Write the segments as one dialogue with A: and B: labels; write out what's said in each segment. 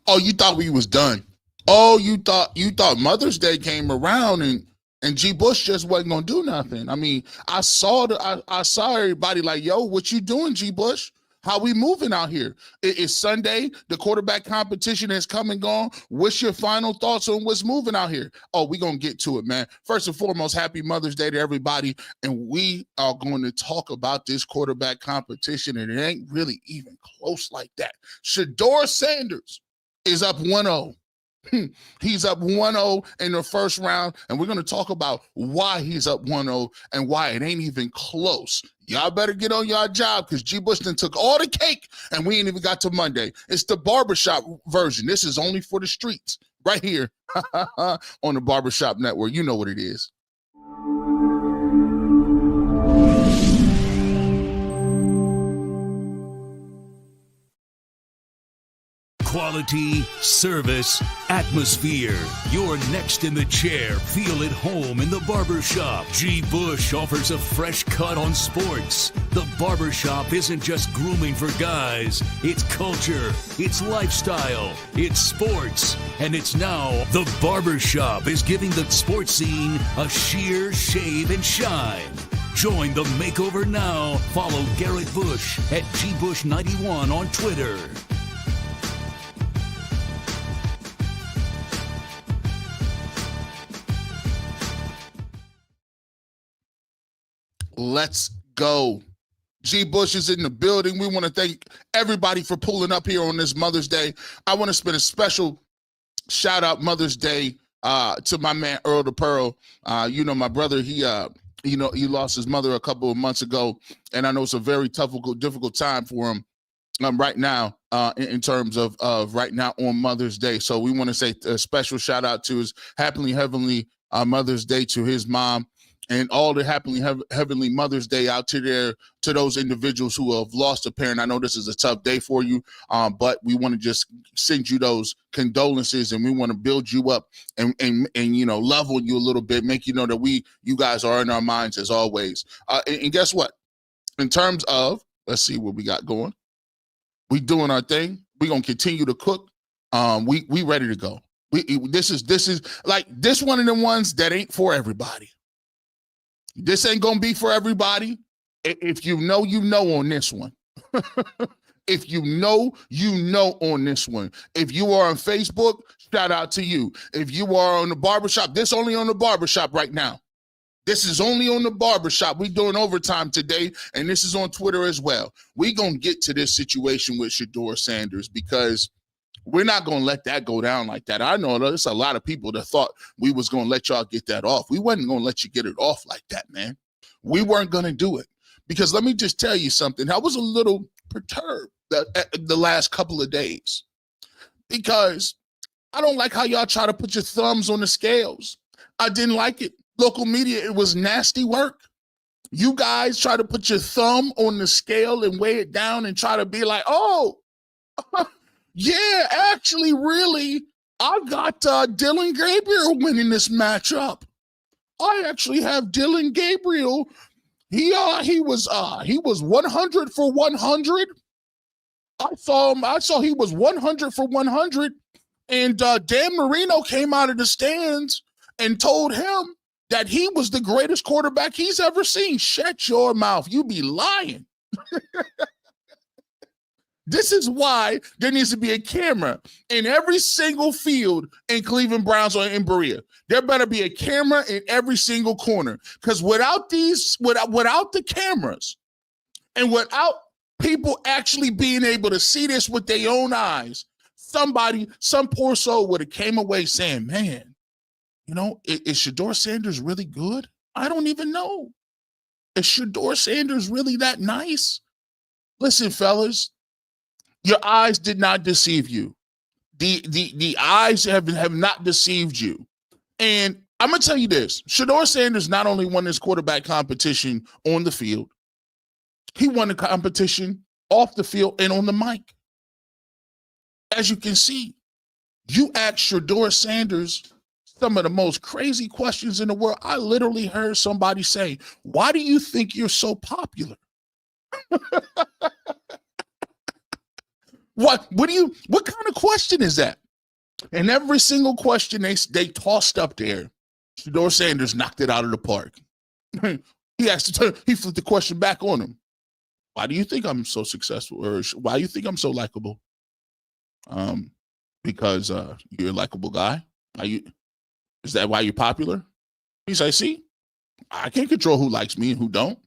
A: Oh, you thought we was done. Oh, you thought Mother's Day came around and G. Bush just wasn't gonna do nothing. I mean, I saw everybody like, yo, what you doing, G. Bush? How we moving out here? It's Sunday. The quarterback competition has come and gone. What's your final thoughts on what's moving out here? Oh, we're going to get to it, man. First and foremost, happy Mother's Day to everybody. And we are going to talk about this quarterback competition, and it ain't really even close like that. Shedeur Sanders is up 1-0. He's up 1-0 in the first round, and we're going to talk about why he's up 1-0 and why it ain't even close. Y'all better get on your job because G. Bush then took all the cake, and we ain't even got to Monday. It's the barbershop version. This is only for the streets right here on the Barbershop Network. You know what it is.
B: Quality, service, atmosphere. You're next in the chair. Feel at home in the barbershop. G. Bush offers a fresh cut on sports. The barbershop isn't just grooming for guys. It's culture, it's lifestyle, it's sports. And it's now the barbershop is giving the sports scene a sheer shave and shine. Join the makeover now. Follow Garrett Bush at GBush91 on Twitter.
A: Let's go. G. Bush is in the building. We want to thank everybody for pulling up here on this Mother's Day. I want to spend a special shout out Mother's Day to my man Earl the Pearl. My brother, he lost his mother a couple of months ago, and I know it's a very difficult time for him right now in terms of right now on Mother's Day. So we want to say a special shout out to his happily heavenly Mother's Day to his mom. And all the happily heavenly Mother's Day out to there to those individuals who have lost a parent. I know this is a tough day for you, but we want to just send you those condolences, and we want to build you up and love on you a little bit, make you know that you guys are in our minds as always. And guess what? In terms of, let's see what we got going. We doing our thing. We gonna continue to cook. We ready to go. This is like this one of the ones that ain't for everybody. This ain't going to be for everybody. If you know on this one. If you know on this one. If you are on Facebook, shout out to you. If you are on the barbershop, this only on the barbershop right now. This is only on the barbershop. We doing overtime today, and this is on Twitter as well. We going to get to this situation with Shedeur Sanders because we're not going to let that go down like that. I know there's a lot of people that thought we was going to let y'all get that off. We wasn't going to let you get it off like that, man. We weren't going to do it because let me just tell you something. I was a little perturbed the last couple of days because I don't like how y'all try to put your thumbs on the scales. I didn't like it. Local media, it was nasty work. You guys try to put your thumb on the scale and weigh it down and try to be like, oh, yeah, actually, really, I got Dillon Gabriel winning this matchup. I actually have Dillon Gabriel. He was 100 for 100. I saw he was 100 for 100, and Dan Marino came out of the stands and told him that he was the greatest quarterback he's ever seen. Shut your mouth. You be lying. This is why there needs to be a camera in every single field in Cleveland Browns or in Berea. There better be a camera in every single corner because without the cameras and without people actually being able to see this with their own eyes, some poor soul would have came away saying, man, is Shedeur Sanders really good? I don't even know. Is Shedeur Sanders really that nice? Listen, fellas. Your eyes did not deceive you. The eyes have not deceived you. And I'm going to tell you this. Shedeur Sanders not only won this quarterback competition on the field, he won the competition off the field and on the mic. As you can see, you asked Shedeur Sanders some of the most crazy questions in the world. I literally heard somebody say, why do you think you're so popular? What kind of question is that? And every single question they tossed up there, Shedeur Sanders knocked it out of the park. He flipped the question back on him. Why do you think I'm so successful? Or why do you think I'm so likable? Because you're a likable guy. Is that why you're popular? He said, see, I can't control who likes me and who don't.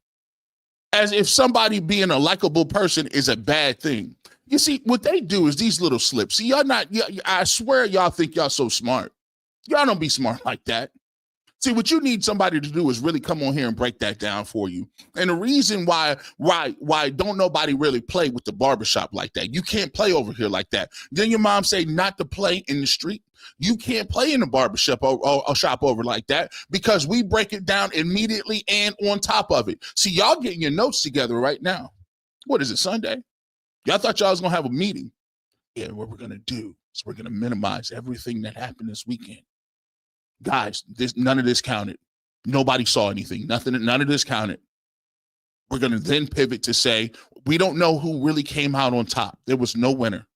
A: As if somebody being a likable person is a bad thing. You see, what they do is these little slips. See, I swear y'all think y'all so smart. Y'all don't be smart like that. See, what you need somebody to do is really come on here and break that down for you. And the reason why don't nobody really play with the barbershop like that? You can't play over here like that. Then your mom say not to play in the street. You can't play in the barbershop or shop over like that because we break it down immediately and on top of it. See, y'all getting your notes together right now. What is it, Sunday? Y'all thought y'all was going to have a meeting. Yeah, what we're going to do is we're going to minimize everything that happened this weekend. Guys, none of this counted. Nobody saw anything. None of this counted. We're going to then pivot to say, we don't know who really came out on top. There was no winner.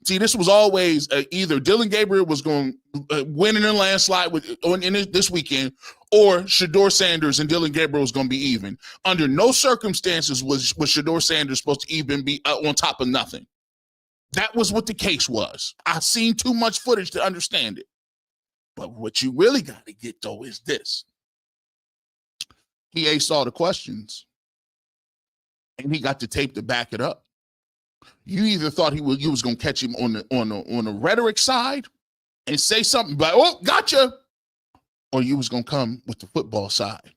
A: See, this was always either Dillon Gabriel was going to win in a landslide this weekend, or Shedeur Sanders and Dillon Gabriel was going to be even. Under no circumstances was Shedeur Sanders supposed to even be on top of nothing. That was what the case was. I've seen too much footage to understand it. But what you really got to get, though, is this. He aced all the questions, and he got the tape to back it up. You either thought you was going to catch him on the rhetoric side and say something like, oh, gotcha, or you was going to come with the football side.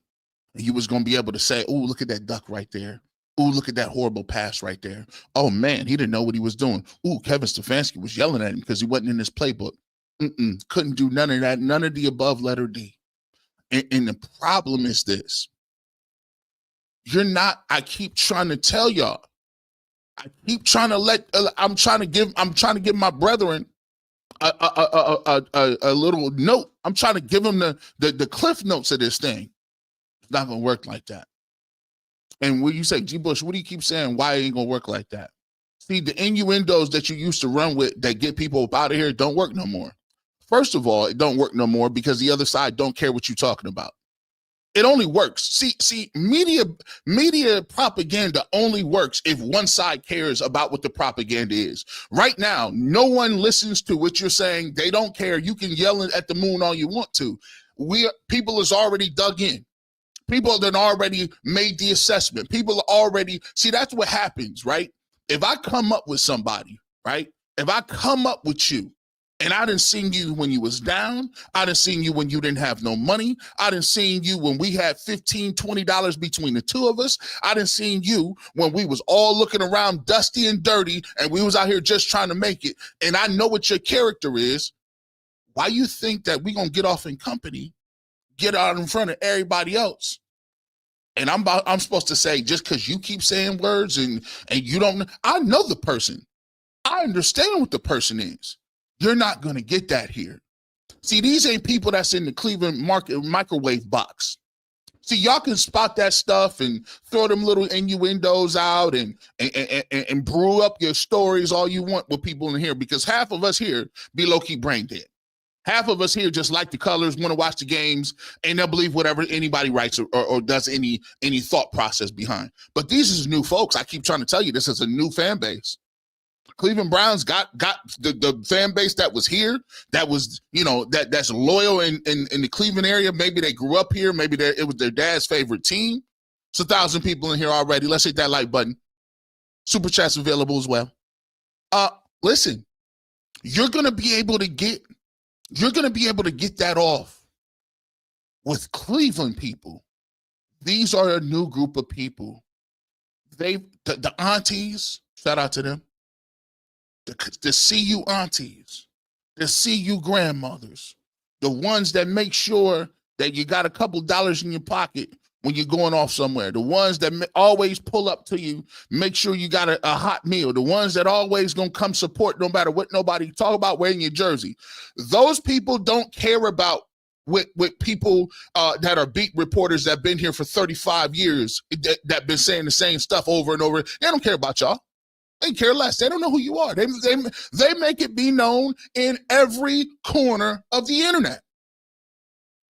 A: And you was going to be able to say, oh, look at that duck right there. Oh, look at that horrible pass right there. Oh, man, he didn't know what he was doing. Oh, Kevin Stefanski was yelling at him because he wasn't in his playbook. Couldn't do none of that, none of the above, letter D. And the problem is this. I keep trying to tell y'all. I keep trying to I'm trying to give my brethren a little note. I'm trying to give them the cliff notes of this thing. It's not going to work like that. And when you say, G. Bush, what do you keep saying? Why it ain't going to work like that? See, the innuendos that you used to run with that get people up out of here don't work no more. First of all, it don't work no more because the other side don't care what you're talking about. It only works. See, media propaganda only works if one side cares about what the propaganda is. Right now, no one listens to what you're saying. They don't care. You can yell at the moon all you want to. People is already dug in. People that already made the assessment. People are already, see, that's what happens, right? If I come up with somebody, right? If I come up with you, and I done seen you when you was down. I done seen you when you didn't have no money. I done seen you when we had $15, $20 between the two of us. I done seen you when we was all looking around dusty and dirty and we was out here just trying to make it. And I know what your character is. Why you think that we gonna get off in company, get out in front of everybody else? And I'm supposed to say, just because you keep saying words and you don't, I know the person. I understand what the person is. You're not going to get that here. See, these ain't people that's in the Cleveland microwave box. See, y'all can spot that stuff and throw them little innuendos out and brew up your stories all you want with people in here, because half of us here be low-key brain dead. Half of us here just like the colors, want to watch the games, and they'll believe whatever anybody writes or does any thought process behind. But these is new folks. I keep trying to tell you, this is a new fan base. Cleveland Browns got the fan base that was here, that was, that's loyal in the Cleveland area. Maybe they grew up here. Maybe it was their dad's favorite team. It's 1,000 people in here already. Let's hit that like button. Super chats available as well. Listen, you're gonna be able to get that off with Cleveland people. These are a new group of people. The aunties, shout out to them. The CU aunties, the CU grandmothers, the ones that make sure that you got a couple dollars in your pocket when you're going off somewhere, the ones that always pull up to you, make sure you got a hot meal, the ones that always gonna come support no matter what nobody talk about wearing your jersey. Those people don't care about with people that are beat reporters that have been here for 35 years that been saying the same stuff over and over. They don't care about y'all. They care less. They don't know who you are. They make it be known in every corner of the internet.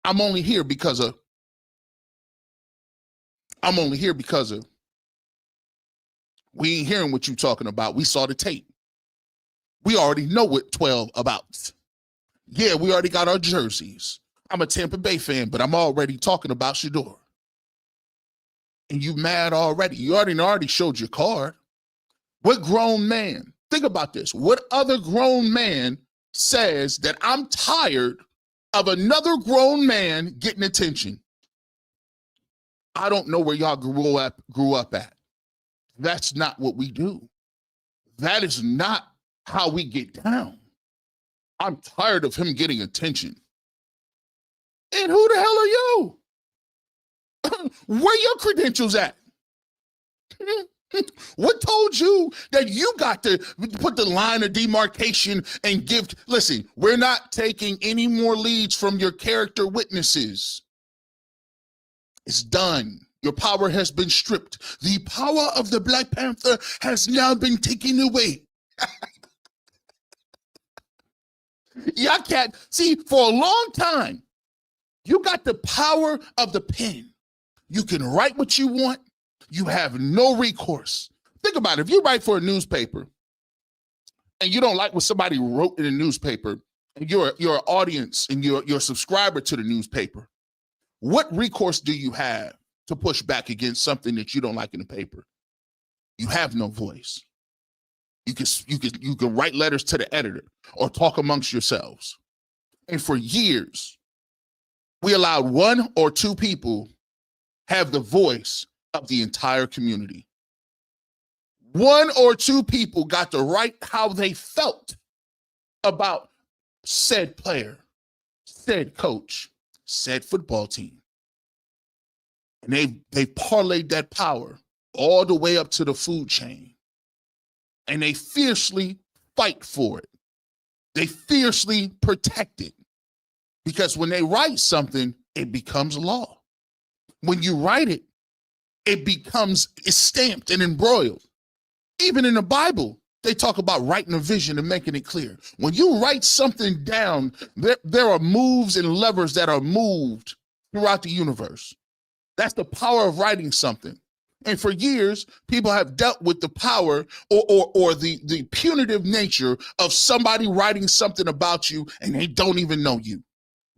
A: I'm only here because of we ain't hearing what you talking about. We saw the tape. We already know what 12 about. Yeah, we already got our jerseys. I'm a Tampa Bay fan, but I'm already talking about Shedeur. And you mad already. You already showed your card. What grown man, think about this. What other grown man says that I'm tired of another grown man getting attention? I don't know where y'all grew up at. That's not what we do. That is not how we get down. I'm tired of him getting attention. And who the hell are you? Where your credentials at? What told you that you got to put the line of demarcation and give? Listen, we're not taking any more leads from your character witnesses. It's done. Your power has been stripped. The power of the Black Panther has now been taken away. Y'all can't see, for a long time, you got the power of the pen. You can write what you want. You have no recourse. Think about it. If you write for a newspaper and you don't like what somebody wrote in a newspaper, and you're an audience and you're a subscriber to the newspaper, what recourse do you have to push back against something that you don't like in the paper? You have no voice. You can write letters to the editor or talk amongst yourselves. And for years, we allowed one or two people have the voice of the entire community. One or two people got to write how they felt about said player, said coach, said football team. And they parlayed that power all the way up to the food chain. And they fiercely fight for it. They fiercely protect it. Because when they write something, it becomes law. When you write it, it's stamped and embroiled. Even in the Bible, they talk about writing a vision and making it clear. When you write something down, there are moves and levers that are moved throughout the universe. That's the power of writing something. And for years, people have dealt with the power or the punitive nature of somebody writing something about you and they don't even know you.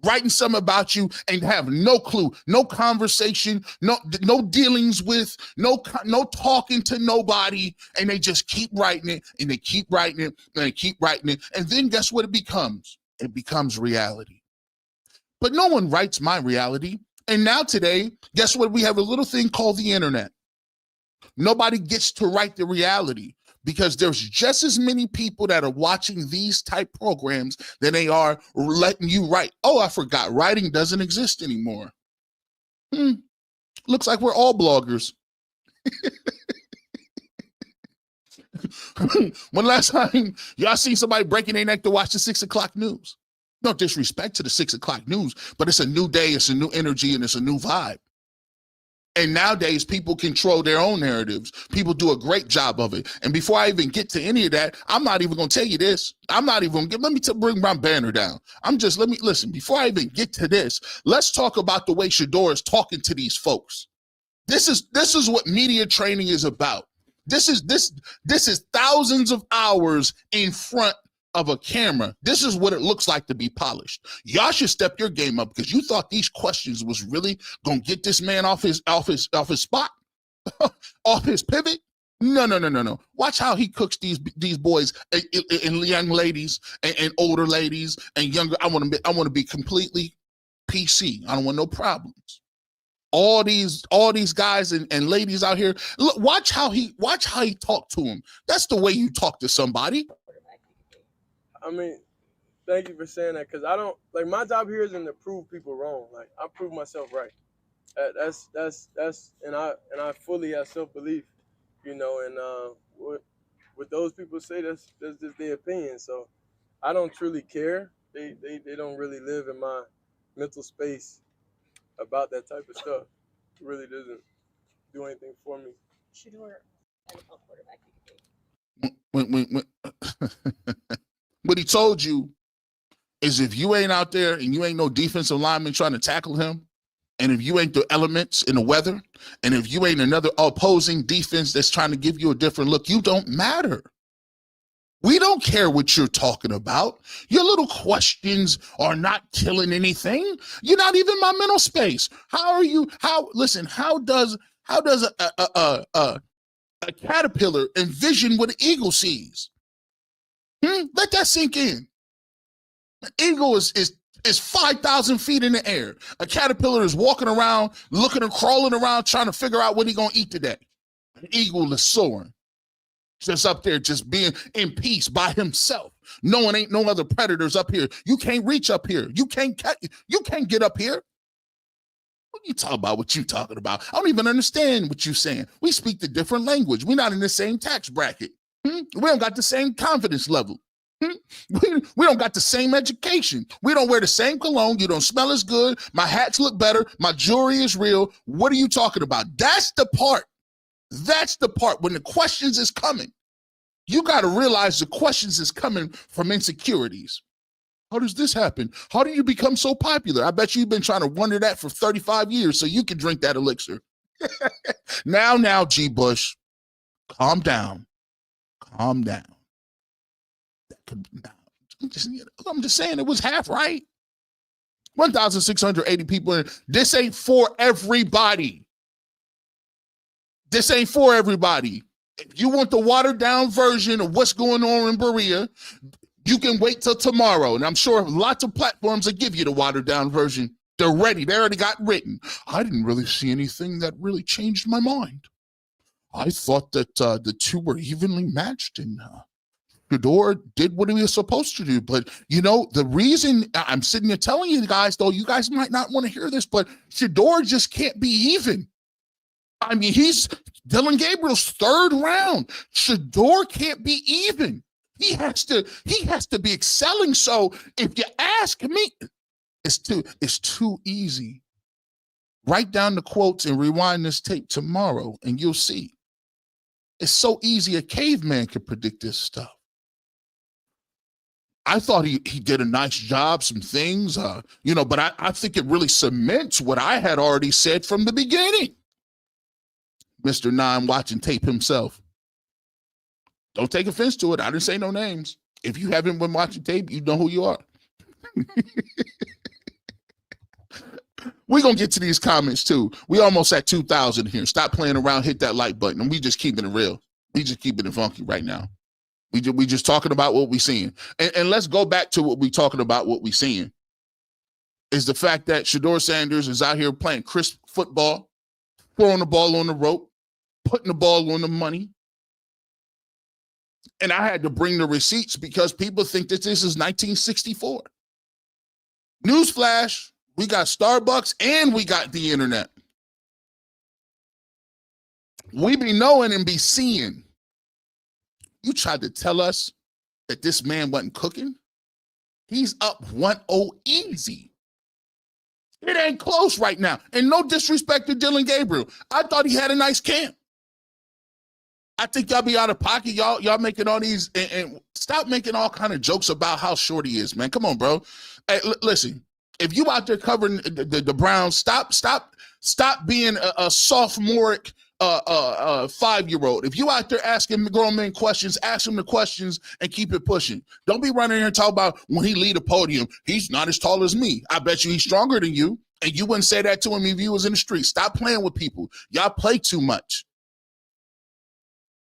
A: Writing something about you and have no clue, no conversation, no dealings with, no talking to nobody, and they just keep writing it, and they keep writing it, and they keep writing it, and then guess what it becomes? It becomes reality. But no one writes my reality, and now today, guess what? We have a little thing called the internet. Nobody gets to write the reality because there's just as many people that are watching these type programs than they are letting you write. Oh, I forgot. Writing doesn't exist anymore. Looks like we're all bloggers. When last time y'all seen somebody breaking their neck to watch the 6 o'clock news? No disrespect to the 6 o'clock news, but it's a new day, it's a new energy, and it's a new vibe. And nowadays, people control their own narratives. People do a great job of it. And before I even get to any of that, I'm not even going to tell you this. I'm not even going to let me bring my banner down. Listen, before I even get to this, let's talk about the way Shedeur is talking to these folks. This is what media training is about. This is thousands of hours in front of a camera. This is what it looks like to be polished. Y'all should step your game up because you thought these questions was really gonna get this man off his spot, off his pivot. No. Watch how he cooks these boys and young ladies and older ladies and younger. I want to be completely PC. I don't want no problems. All these guys and ladies out here, look, watch how he talk to them. That's the way you talk to somebody.
C: I mean, thank you for saying that because I don't like my job here isn't to prove people wrong. Like I prove myself right. That's and I fully have self-belief, and what those people say that's just their opinion. So I don't truly care. They don't really live in my mental space about that type of stuff. It really doesn't do anything for me.
D: Shedeur, NFL quarterback.
A: when what he told you is if you ain't out there and you ain't no defensive lineman trying to tackle him, and if you ain't the elements in the weather, and if you ain't another opposing defense that's trying to give you a different look, you don't matter. We don't care what you're talking about. Your little questions are not killing anything. You're not even my mental space. How does a caterpillar envision what an eagle sees? Let that sink in. An eagle is 5,000 feet in the air. A caterpillar is walking around, looking and crawling around, trying to figure out what he's going to eat today. An eagle is soaring. Just up there, just being in peace by himself. Ain't no other predators up here. You can't reach up here. You can't get up here. What you talking about? What you talking about? I don't even understand what you saying. We speak the different language. We're not in the same tax bracket. We don't got the same confidence level. We don't got the same education. We don't wear the same cologne. You don't smell as good. My hats look better. My jewelry is real. What are you talking about? That's the part. That's the part when the questions is coming. You got to realize the questions is coming from insecurities. How does this happen? How do you become so popular? I bet you've been trying to wonder that for 35 years so you can drink that elixir. Now, G. Bush, calm down. Calm down. I'm just saying it was half right. 1,680 people in. This ain't for everybody. This ain't for everybody. If you want the watered down version of what's going on in Berea, you can wait till tomorrow. And I'm sure lots of platforms will give you the watered down version. They're ready. They already got written. I didn't really see anything that really changed my mind. I thought that the two were evenly matched and Shedeur did what he was supposed to do. But, the reason I'm sitting here telling you guys, though, you guys might not want to hear this, but Shedeur just can't be even. I mean, he's Dillon Gabriel's third round. Shedeur can't be even. He has to be excelling. So if you ask me, it's too easy. Write down the quotes and rewind this tape tomorrow, and you'll see. It's so easy. A caveman could predict this stuff. I thought he did a nice job, some things, but I think it really cements what I had already said from the beginning. Mr. Nine watching tape himself. Don't take offense to it. I didn't say no names. If you haven't been watching tape, you know who you are. We're going to get to these comments too. We almost at 2,000 here. Stop playing around, hit that like button. And we just keeping it real. We just keeping it funky right now. We just talking about what we seeing. And let's go back to what we talking about, what we seeing. Is the fact that Shedeur Sanders is out here playing crisp football, throwing the ball on the rope, putting the ball on the money. And I had to bring the receipts because people think that this is 1964. Newsflash, we got Starbucks and we got the internet. We be knowing and be seeing. You tried to tell us that this man wasn't cooking? He's up 1-0 easy. It ain't close right now. And no disrespect to Dillon Gabriel. I thought he had a nice camp. I think y'all be out of pocket. Y'all making all these and stop making all kind of jokes about how short he is, man. Come on, bro. Hey, listen, if you out there covering the Browns, stop being a sophomoric 5-year-old. If you out there asking grown men questions, ask him the questions and keep it pushing. Don't be running here and talk about when he lead a podium, he's not as tall as me. I bet you he's stronger than you. And you wouldn't say that to him if he was in the street. Stop playing with people. Y'all play too much.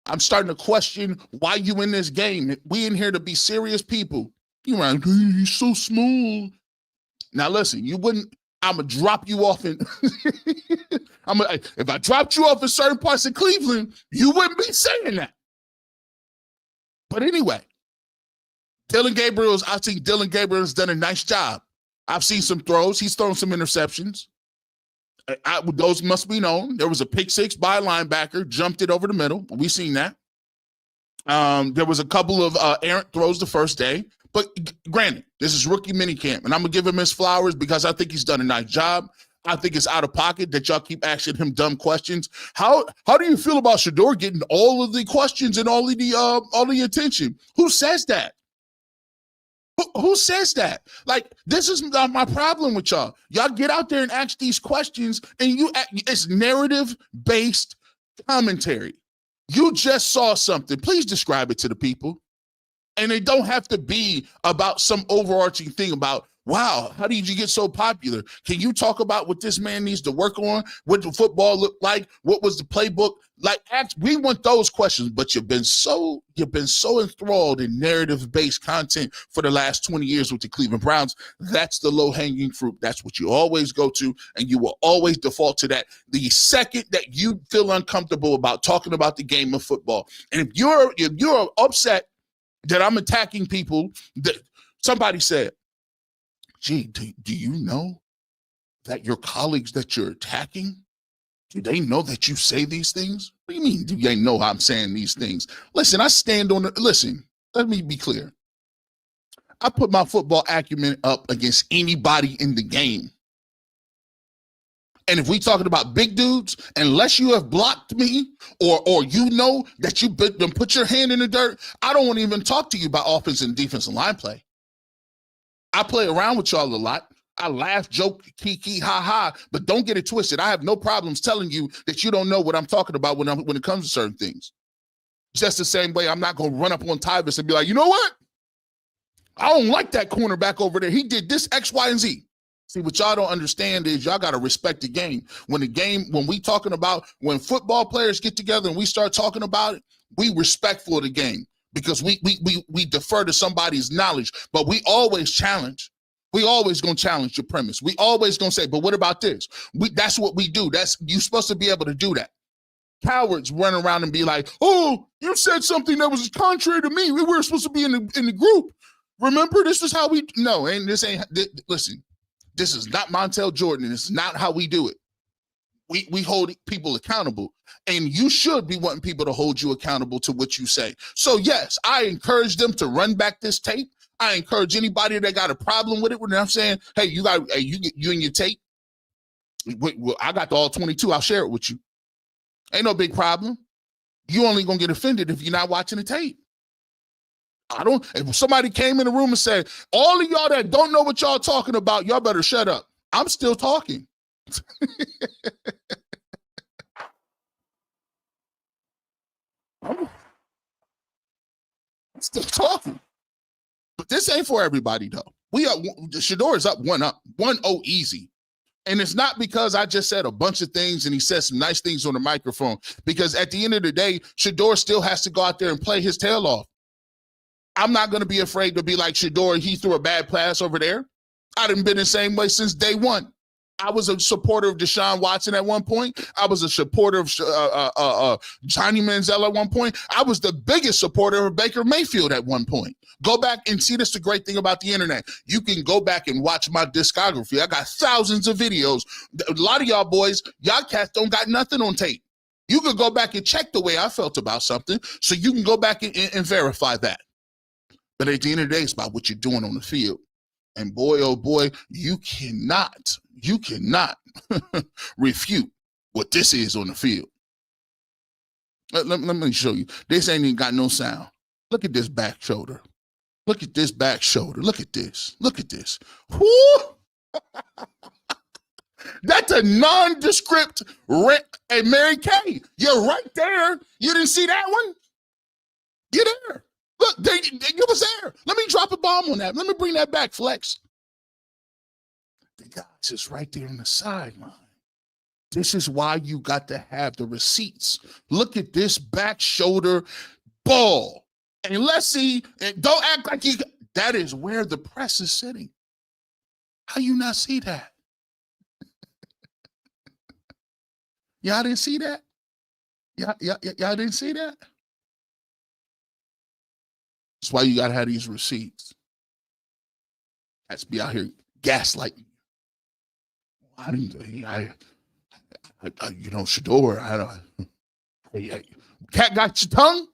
A: I'm starting to question why you in this game. We in here to be serious people. You like, he's so small. Now listen, I'm going to drop you off in, if I dropped you off in certain parts of Cleveland, you wouldn't be saying that. But anyway, I think Dillon Gabriel has done a nice job. I've seen some throws. He's thrown some interceptions. Those must be known. There was a pick six by a linebacker, jumped it over the middle. We've seen that. There was a couple of errant throws the first day. But granted, this is rookie minicamp, and I'm going to give him his flowers because I think he's done a nice job. I think it's out of pocket that y'all keep asking him dumb questions. How do you feel about Shedeur getting all of the questions and all of the attention? Who says that? Who says that? Like, this is my problem with y'all. Y'all get out there and ask these questions, and it's narrative-based commentary. You just saw something. Please describe it to the people. And it don't have to be about some overarching thing about, wow, how did you get so popular? Can you talk about what this man needs to work on? What the football looked like? What was the playbook? Like, we want those questions, but you've been so enthralled in narrative-based content for the last 20 years with the Cleveland Browns. That's the low-hanging fruit. That's what you always go to, and you will always default to that the second that you feel uncomfortable about talking about the game of football. And if you're upset that I'm attacking people, that somebody said, gee, do you know that your colleagues that you're attacking, do they know that you say these things? What do you mean, do they know I'm saying these things? Listen, I stand on it. Listen, let me be clear. I put my football acumen up against anybody in the game. And if we talking about big dudes, unless you have blocked me or you know that you've been put your hand in the dirt, I don't want to even talk to you about offense and defensive line play. I play around with y'all a lot. I laugh, joke, kiki, ha ha, but don't get it twisted. I have no problems telling you that you don't know what I'm talking about when it comes to certain things. Just the same way I'm not going to run up on Tyvis and be like, you know what? I don't like that cornerback over there. He did this X, Y, and Z. See, what y'all don't understand is y'all got to respect the game. When football players get together and we start talking about it, we respectful of the game because we defer to somebody's knowledge, but we always challenge. We always going to challenge your premise. We always going to say, but what about this? That's what we do. You're supposed to be able to do that. Cowards run around and be like, oh, you said something that was contrary to me. We were supposed to be in the group. Remember, this is how listen. This is not Montel Jordan. This is not how we do it. We hold people accountable, and you should be wanting people to hold you accountable to what you say. So yes, I encourage them to run back this tape. I encourage anybody that got a problem with it when I'm saying, hey, you and your tape. Well, I got the all 22. I'll share it with you. Ain't no big problem. You only gonna get offended if you're not watching the tape. If somebody came in the room and said, all of y'all that don't know what y'all talking about, y'all better shut up. I'm still talking. I'm still talking. But this ain't for everybody, though. Shedeur is up 1-0 easy. And it's not because I just said a bunch of things and he said some nice things on the microphone. Because at the end of the day, Shedeur still has to go out there and play his tail off. I'm not going to be afraid to be like Shedeur. He threw a bad pass over there. I done been the same way since day one. I was a supporter of Deshaun Watson at one point. I was a supporter of Johnny Manziel at one point. I was the biggest supporter of Baker Mayfield at one point. Go back and see. This the great thing about the internet. You can go back and watch my discography. I got thousands of videos. A lot of y'all boys, y'all cats don't got nothing on tape. You could go back and check the way I felt about something, so you can go back and verify that. But at the end of the day, it's about what you're doing on the field. And boy, oh boy, you cannot refute what this is on the field. Let me show you. This ain't even got no sound. Look at this back shoulder. Look at this back shoulder. Look at this. Look at this. Whoo! That's a nondescript rip. Hey, Mary Kay, you're right there. You didn't see that one? You're there. Look, you was there. Let me drop a bomb on that. Let me bring that back, Flex. The guy's just right there on the sideline. This is why you got to have the receipts. Look at this back shoulder ball. And let's see, and don't act like that is where the press is sitting. How you not see that? Y'all didn't see that? Y'all didn't see that? That's why you got to have these receipts. That's be out here gaslighting. Shedeur, cat got your tongue?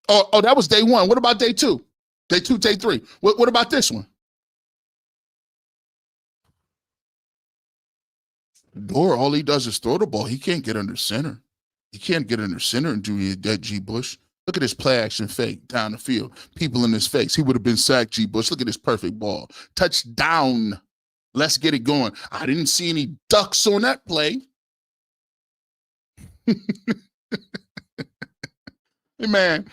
A: Oh, that was day one. What about day two? Day two, day three. What about this one? Shedeur, all he does is throw the ball. He can't get under center. He can't get under center and do that, G. Bush. Look at his play action fake down the field. People in his face. He would have been sacked, G. Bush. Look at this perfect ball. Touchdown. Let's get it going. I didn't see any ducks on that play. Hey, man,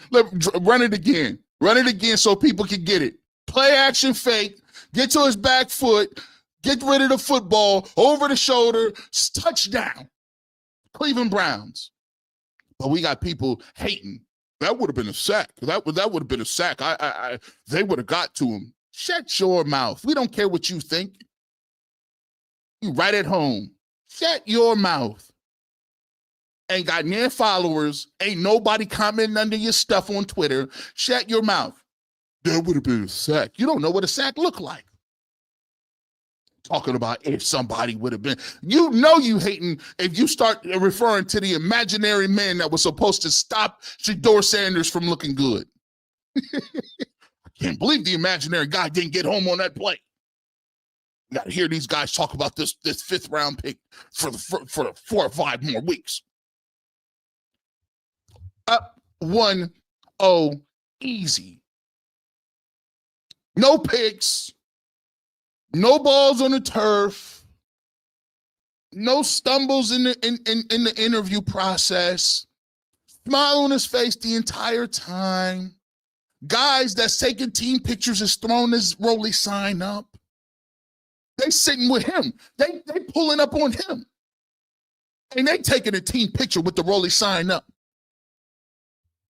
A: run it again. Run it again so people can get it. Play action fake. Get to his back foot. Get rid of the football. Over the shoulder. Touchdown. Cleveland Browns. But we got people hating. That would have been a sack. That would have been a sack. They would have got to him. Shut your mouth. We don't care what you think. You right at home. Shut your mouth. Ain't got near followers. Ain't nobody commenting under your stuff on Twitter. Shut your mouth. That would have been a sack. You don't know what a sack looked like. Talking about if somebody would have been. You know you hating if you start referring to the imaginary man that was supposed to stop Shedeur Sanders from looking good. I can't believe the imaginary guy didn't get home on that play. You got to hear these guys talk about this fifth round pick for the 4 or 5 more weeks. Up 1-0 easy. No picks. No balls on the turf. No stumbles in the interview process. Smile on his face the entire time. Guys that's taking team pictures is throwing his Rolly sign up. They sitting with him. They pulling up on him. And they taking a team picture with the Rolly sign up.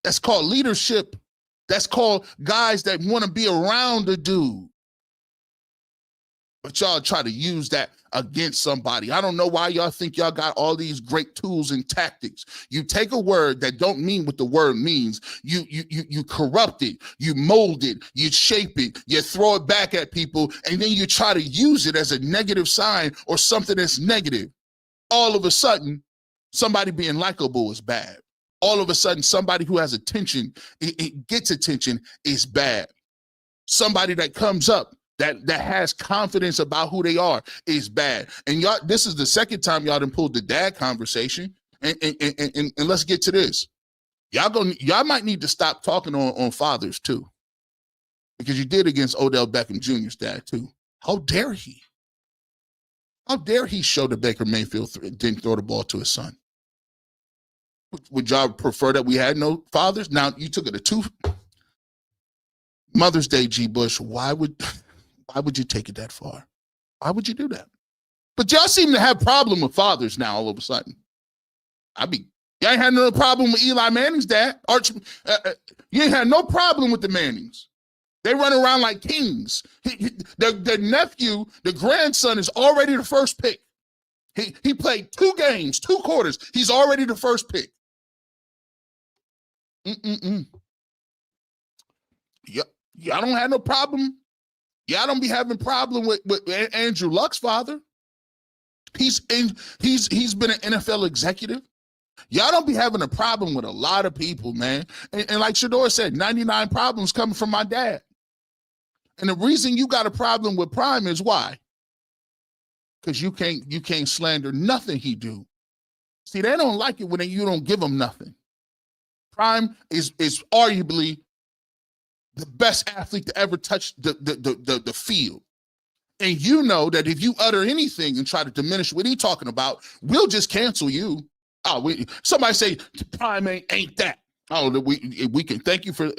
A: That's called leadership. That's called guys that want to be around the dude. But y'all try to use that against somebody. I don't know why y'all think y'all got all these great tools and tactics. You take a word that don't mean what the word means. You corrupt it. You mold it. You shape it. You throw it back at people, and then you try to use it as a negative sign or something that's negative. All of a sudden, somebody being likable is bad. All of a sudden, somebody who has attention, it gets attention, is bad. Somebody that comes up, that has confidence about who they are is bad. And y'all, this is the second time y'all done pulled the dad conversation. And let's get to this. Y'all might need to stop talking on fathers too. Because you did against Odell Beckham Jr.'s dad too. How dare he? How dare he show that Baker Mayfield didn't throw the ball to his son? Would y'all prefer that we had no fathers? Now, you took it to 2 Mother's Day, G. Bush. Why would you take it that far? Why would you do that? But y'all seem to have problem with fathers now all of a sudden. Y'all ain't had no problem with Eli Manning's dad. You ain't had no problem with the Mannings. They run around like kings. Their nephew, the grandson, is already the first pick. He played 2 games, 2 quarters. He's already the first pick. Y'all don't have no problem. Y'all don't be having problem with Andrew Luck's father. He's been an NFL executive. Y'all don't be having a problem with a lot of people, man. And like Shedeur said, 99 problems coming from my dad. And the reason you got a problem with Prime is why? Because you can't slander nothing he do. See, they don't like it when you don't give them nothing. Prime is arguably the best athlete to ever touch the field. And you know that if you utter anything and try to diminish what he's talking about, we'll just cancel you. Oh, somebody say Prime ain't that. Oh, we can thank you for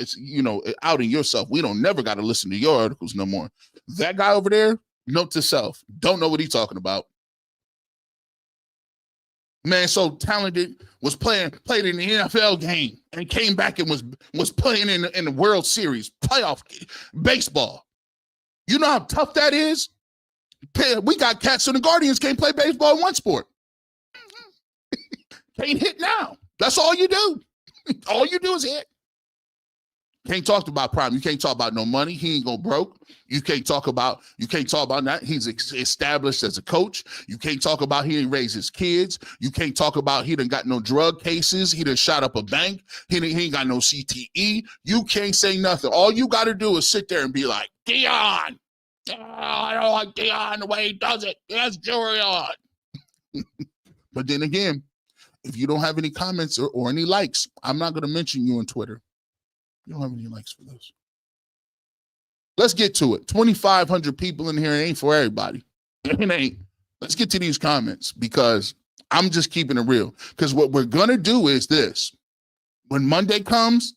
A: outing yourself. We don't never got to listen to your articles no more. That guy over there, note to self, don't know what he's talking about. Man, so talented, played in the NFL game and came back and was playing in the World Series, playoff baseball. You know how tough that is? We got cats in the Guardians can't play baseball in one sport. Can't hit now. That's all you do. All you do is hit. Can't talk about Prime. You can't talk about no money. He ain't go broke. You can't talk about that. He's established as a coach. You can't talk about he didn't raise his kids. You can't talk about he done got no drug cases. He done shot up a bank. He ain't got no CTE. You can't say nothing. All you got to do is sit there and be like, Deion. Oh, I don't like Deion the way he does it. That's Gabriel. But then again, if you don't have any comments or any likes, I'm not going to mention you on Twitter. You don't have any likes for this. Let's get to it. 2,500 people in here. It ain't for everybody. It ain't. Let's get to these comments because I'm just keeping it real. Because what we're going to do is this. When Monday comes,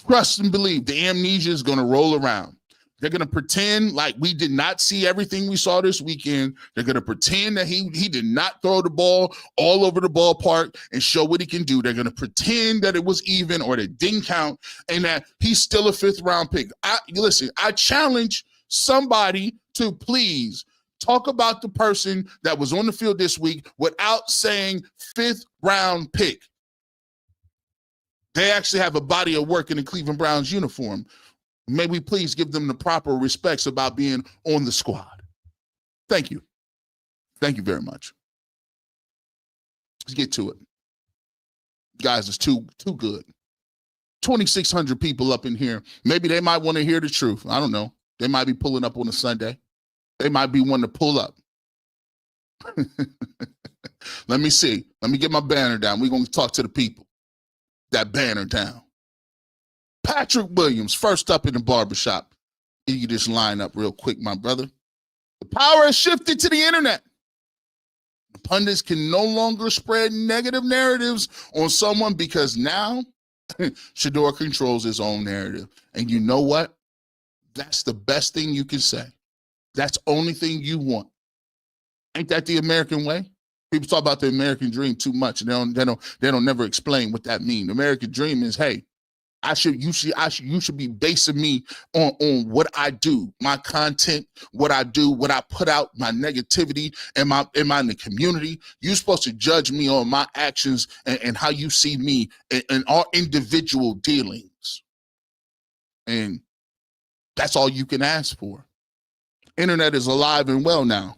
A: trust and believe the amnesia is going to roll around. They're going to pretend like we did not see everything we saw this weekend. They're going to pretend that he did not throw the ball all over the ballpark and show what he can do. They're going to pretend that it was even or that it didn't count and that he's still a fifth-round pick. Listen, I challenge somebody to please talk about the person that was on the field this week without saying fifth-round pick. They actually have a body of work in the Cleveland Browns uniform. May we please give them the proper respects about being on the squad. Thank you. Thank you very much. Let's get to it. Guys, it's too good. 2,600 people up in here. Maybe they might want to hear the truth. I don't know. They might be pulling up on a Sunday. They might be wanting to pull up. Let me see. Let me get my banner down. We're going to talk to the people. That banner down. Patrick Williams, first up in the barbershop. You just line up real quick, my brother. The power has shifted to the internet. The pundits can no longer spread negative narratives on someone because now Shedeur controls his own narrative. And you know what? That's the best thing you can say. That's the only thing you want. Ain't that the American way? People talk about the American dream too much, and they don't never explain what that means. The American dream is, hey, you should be basing me on what I do, my content, what I do, what I put out, my negativity, am I in the community? You're supposed to judge me on my actions and how you see me and our individual dealings. And that's all you can ask for. Internet is alive and well now.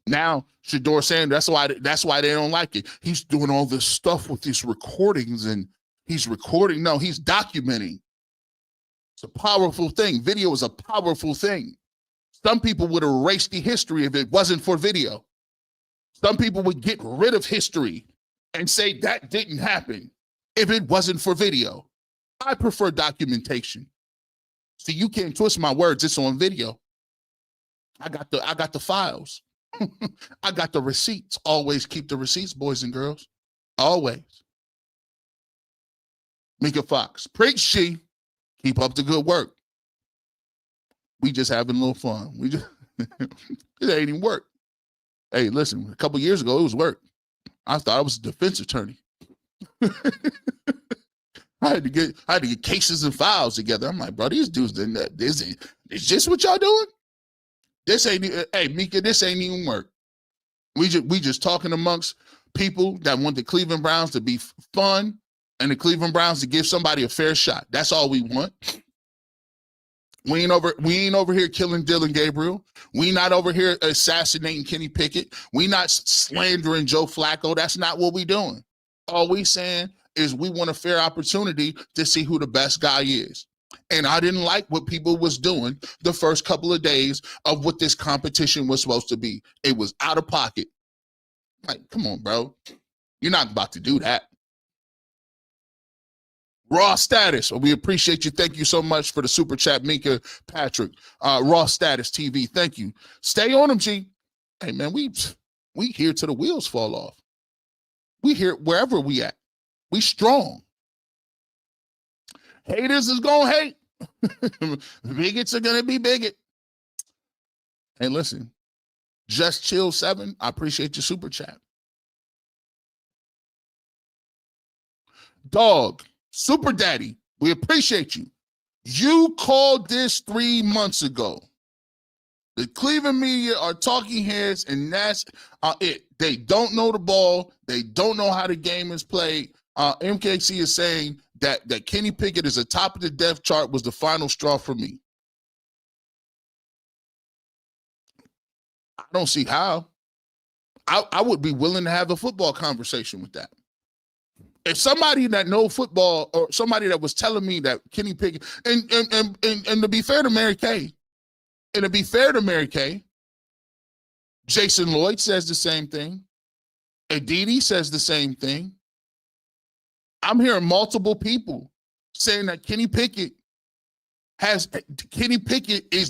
A: Now, Shedeur Sanders, that's why they don't like it. He's doing all this stuff with these recordings and he's recording. No, he's documenting. It's a powerful thing. Video is a powerful thing. Some people would erase the history if it wasn't for video. Some people would get rid of history and say that didn't happen if it wasn't for video. I prefer documentation. See, you can't twist my words. It's on video. I got the files. I got the receipts. Always keep the receipts, boys and girls. Always. Mika Fox, preach she. Keep up the good work. We just having a little fun. We just it ain't even work. Hey, listen, a couple years ago it was work. I thought I was a defense attorney. I had to get cases and files together. I'm like, bro, these dudes is this what y'all doing? This ain't, hey, Mika, this ain't even work. We just talking amongst people that want the Cleveland Browns to be fun and the Cleveland Browns to give somebody a fair shot. That's all we want. We ain't over here killing Dillon Gabriel. We not over here assassinating Kenny Pickett. We not slandering Joe Flacco. That's not what we doing. All we saying is we want a fair opportunity to see who the best guy is. And I didn't like what people was doing the first couple of days of what this competition was supposed to be. It was out of pocket. Like, come on, bro. You're not about to do that. Raw Status. We appreciate you. Thank you so much for the super chat, Mika Patrick. Raw Status TV. Thank you. Stay on them, G. Hey, man, we here till the wheels fall off. We here wherever we at. We strong. Haters is going to hate. Bigots are going to be bigot. Hey, listen, Just Chill 7, I appreciate your super chat. Dog, Super Daddy, we appreciate you. You called this 3 months ago. The Cleveland media are talking heads, and that's it. They don't know the ball. They don't know how the game is played. MKC is saying that Kenny Pickett is the top of the depth chart was the final straw for me. I don't see how. I would be willing to have a football conversation with that. If somebody that know football or somebody that was telling me that Kenny Pickett, and to be fair to Mary Kay, Jason Lloyd says the same thing. Aditi says the same thing. I'm hearing multiple people saying that Kenny Pickett is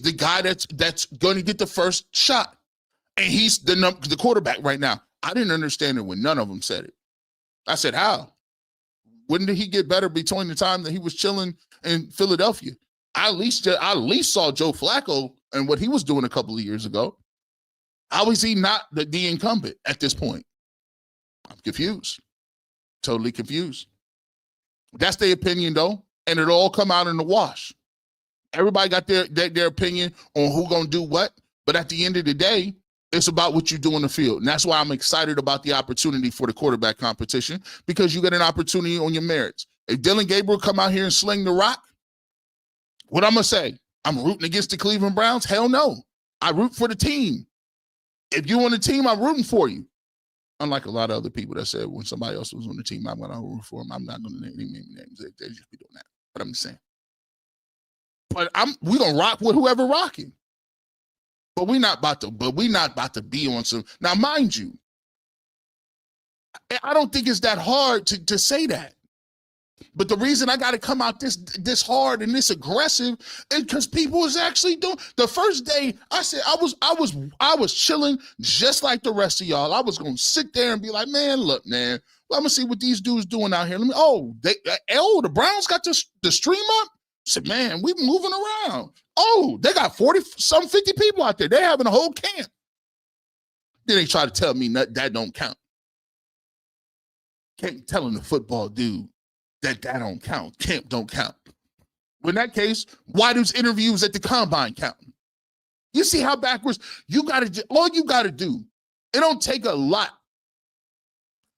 A: the guy that's going to get the first shot, and he's the quarterback right now. I didn't understand it when none of them said it. I said, how? When did he get better between the time that he was chilling in Philadelphia? I at least saw Joe Flacco and what he was doing a couple of years ago. How is he not the incumbent at this point? I'm confused. Totally confused. That's their opinion, though, and it'll all come out in the wash. Everybody got their opinion on who's going to do what, but at the end of the day, it's about what you do on the field, and that's why I'm excited about the opportunity for the quarterback competition, because you get an opportunity on your merits. If Dillon Gabriel come out here and sling the rock, what I'm going to say? I'm rooting against the Cleveland Browns? Hell no. I root for the team. If you're on the team, I'm rooting for you. Unlike a lot of other people that said when somebody else was on the team, I'm going to root for them. I'm not going to name any names. They just be doing that. But I'm just saying. But we're going to rock with whoever rocking. But we're not about to be on some. Now, mind you, I don't think it's that hard to say that. But the reason I got to come out this hard and this aggressive is because people was actually doing. The first day I said I was chilling just like the rest of y'all. I was gonna sit there and be like, man, look, man, I'm gonna see what these dudes doing out here. The Browns got the stream up. I said, man, we moving around. Oh, they got 50 people out there. They're having a whole camp. Then they try to tell me that don't count. Can't telling the football dude that don't count. Camp don't count. Well, in that case, why does interviews at the combine count? You see how backwards all you got to do. It don't take a lot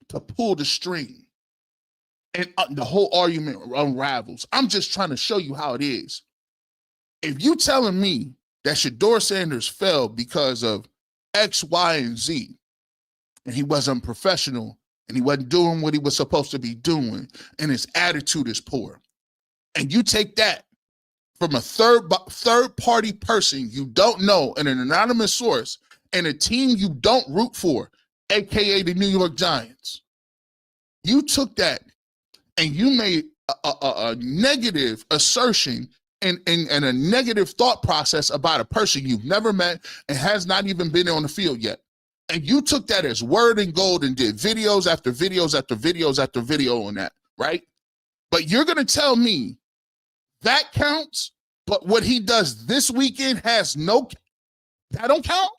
A: to pull the string and the whole argument unravels. I'm just trying to show you how it is. If you telling me that Shedeur Sanders fell because of X, Y, and Z, and he wasn't professional, and he wasn't doing what he was supposed to be doing, and his attitude is poor, and you take that from a third-party person you don't know and an anonymous source and a team you don't root for, a.k.a. the New York Giants, you took that and you made a negative assertion and a negative thought process about a person you've never met and has not even been on the field yet. And you took that as word and gold and did videos after videos after videos after video on that, right? But you're going to tell me that counts, but what he does this weekend that don't count?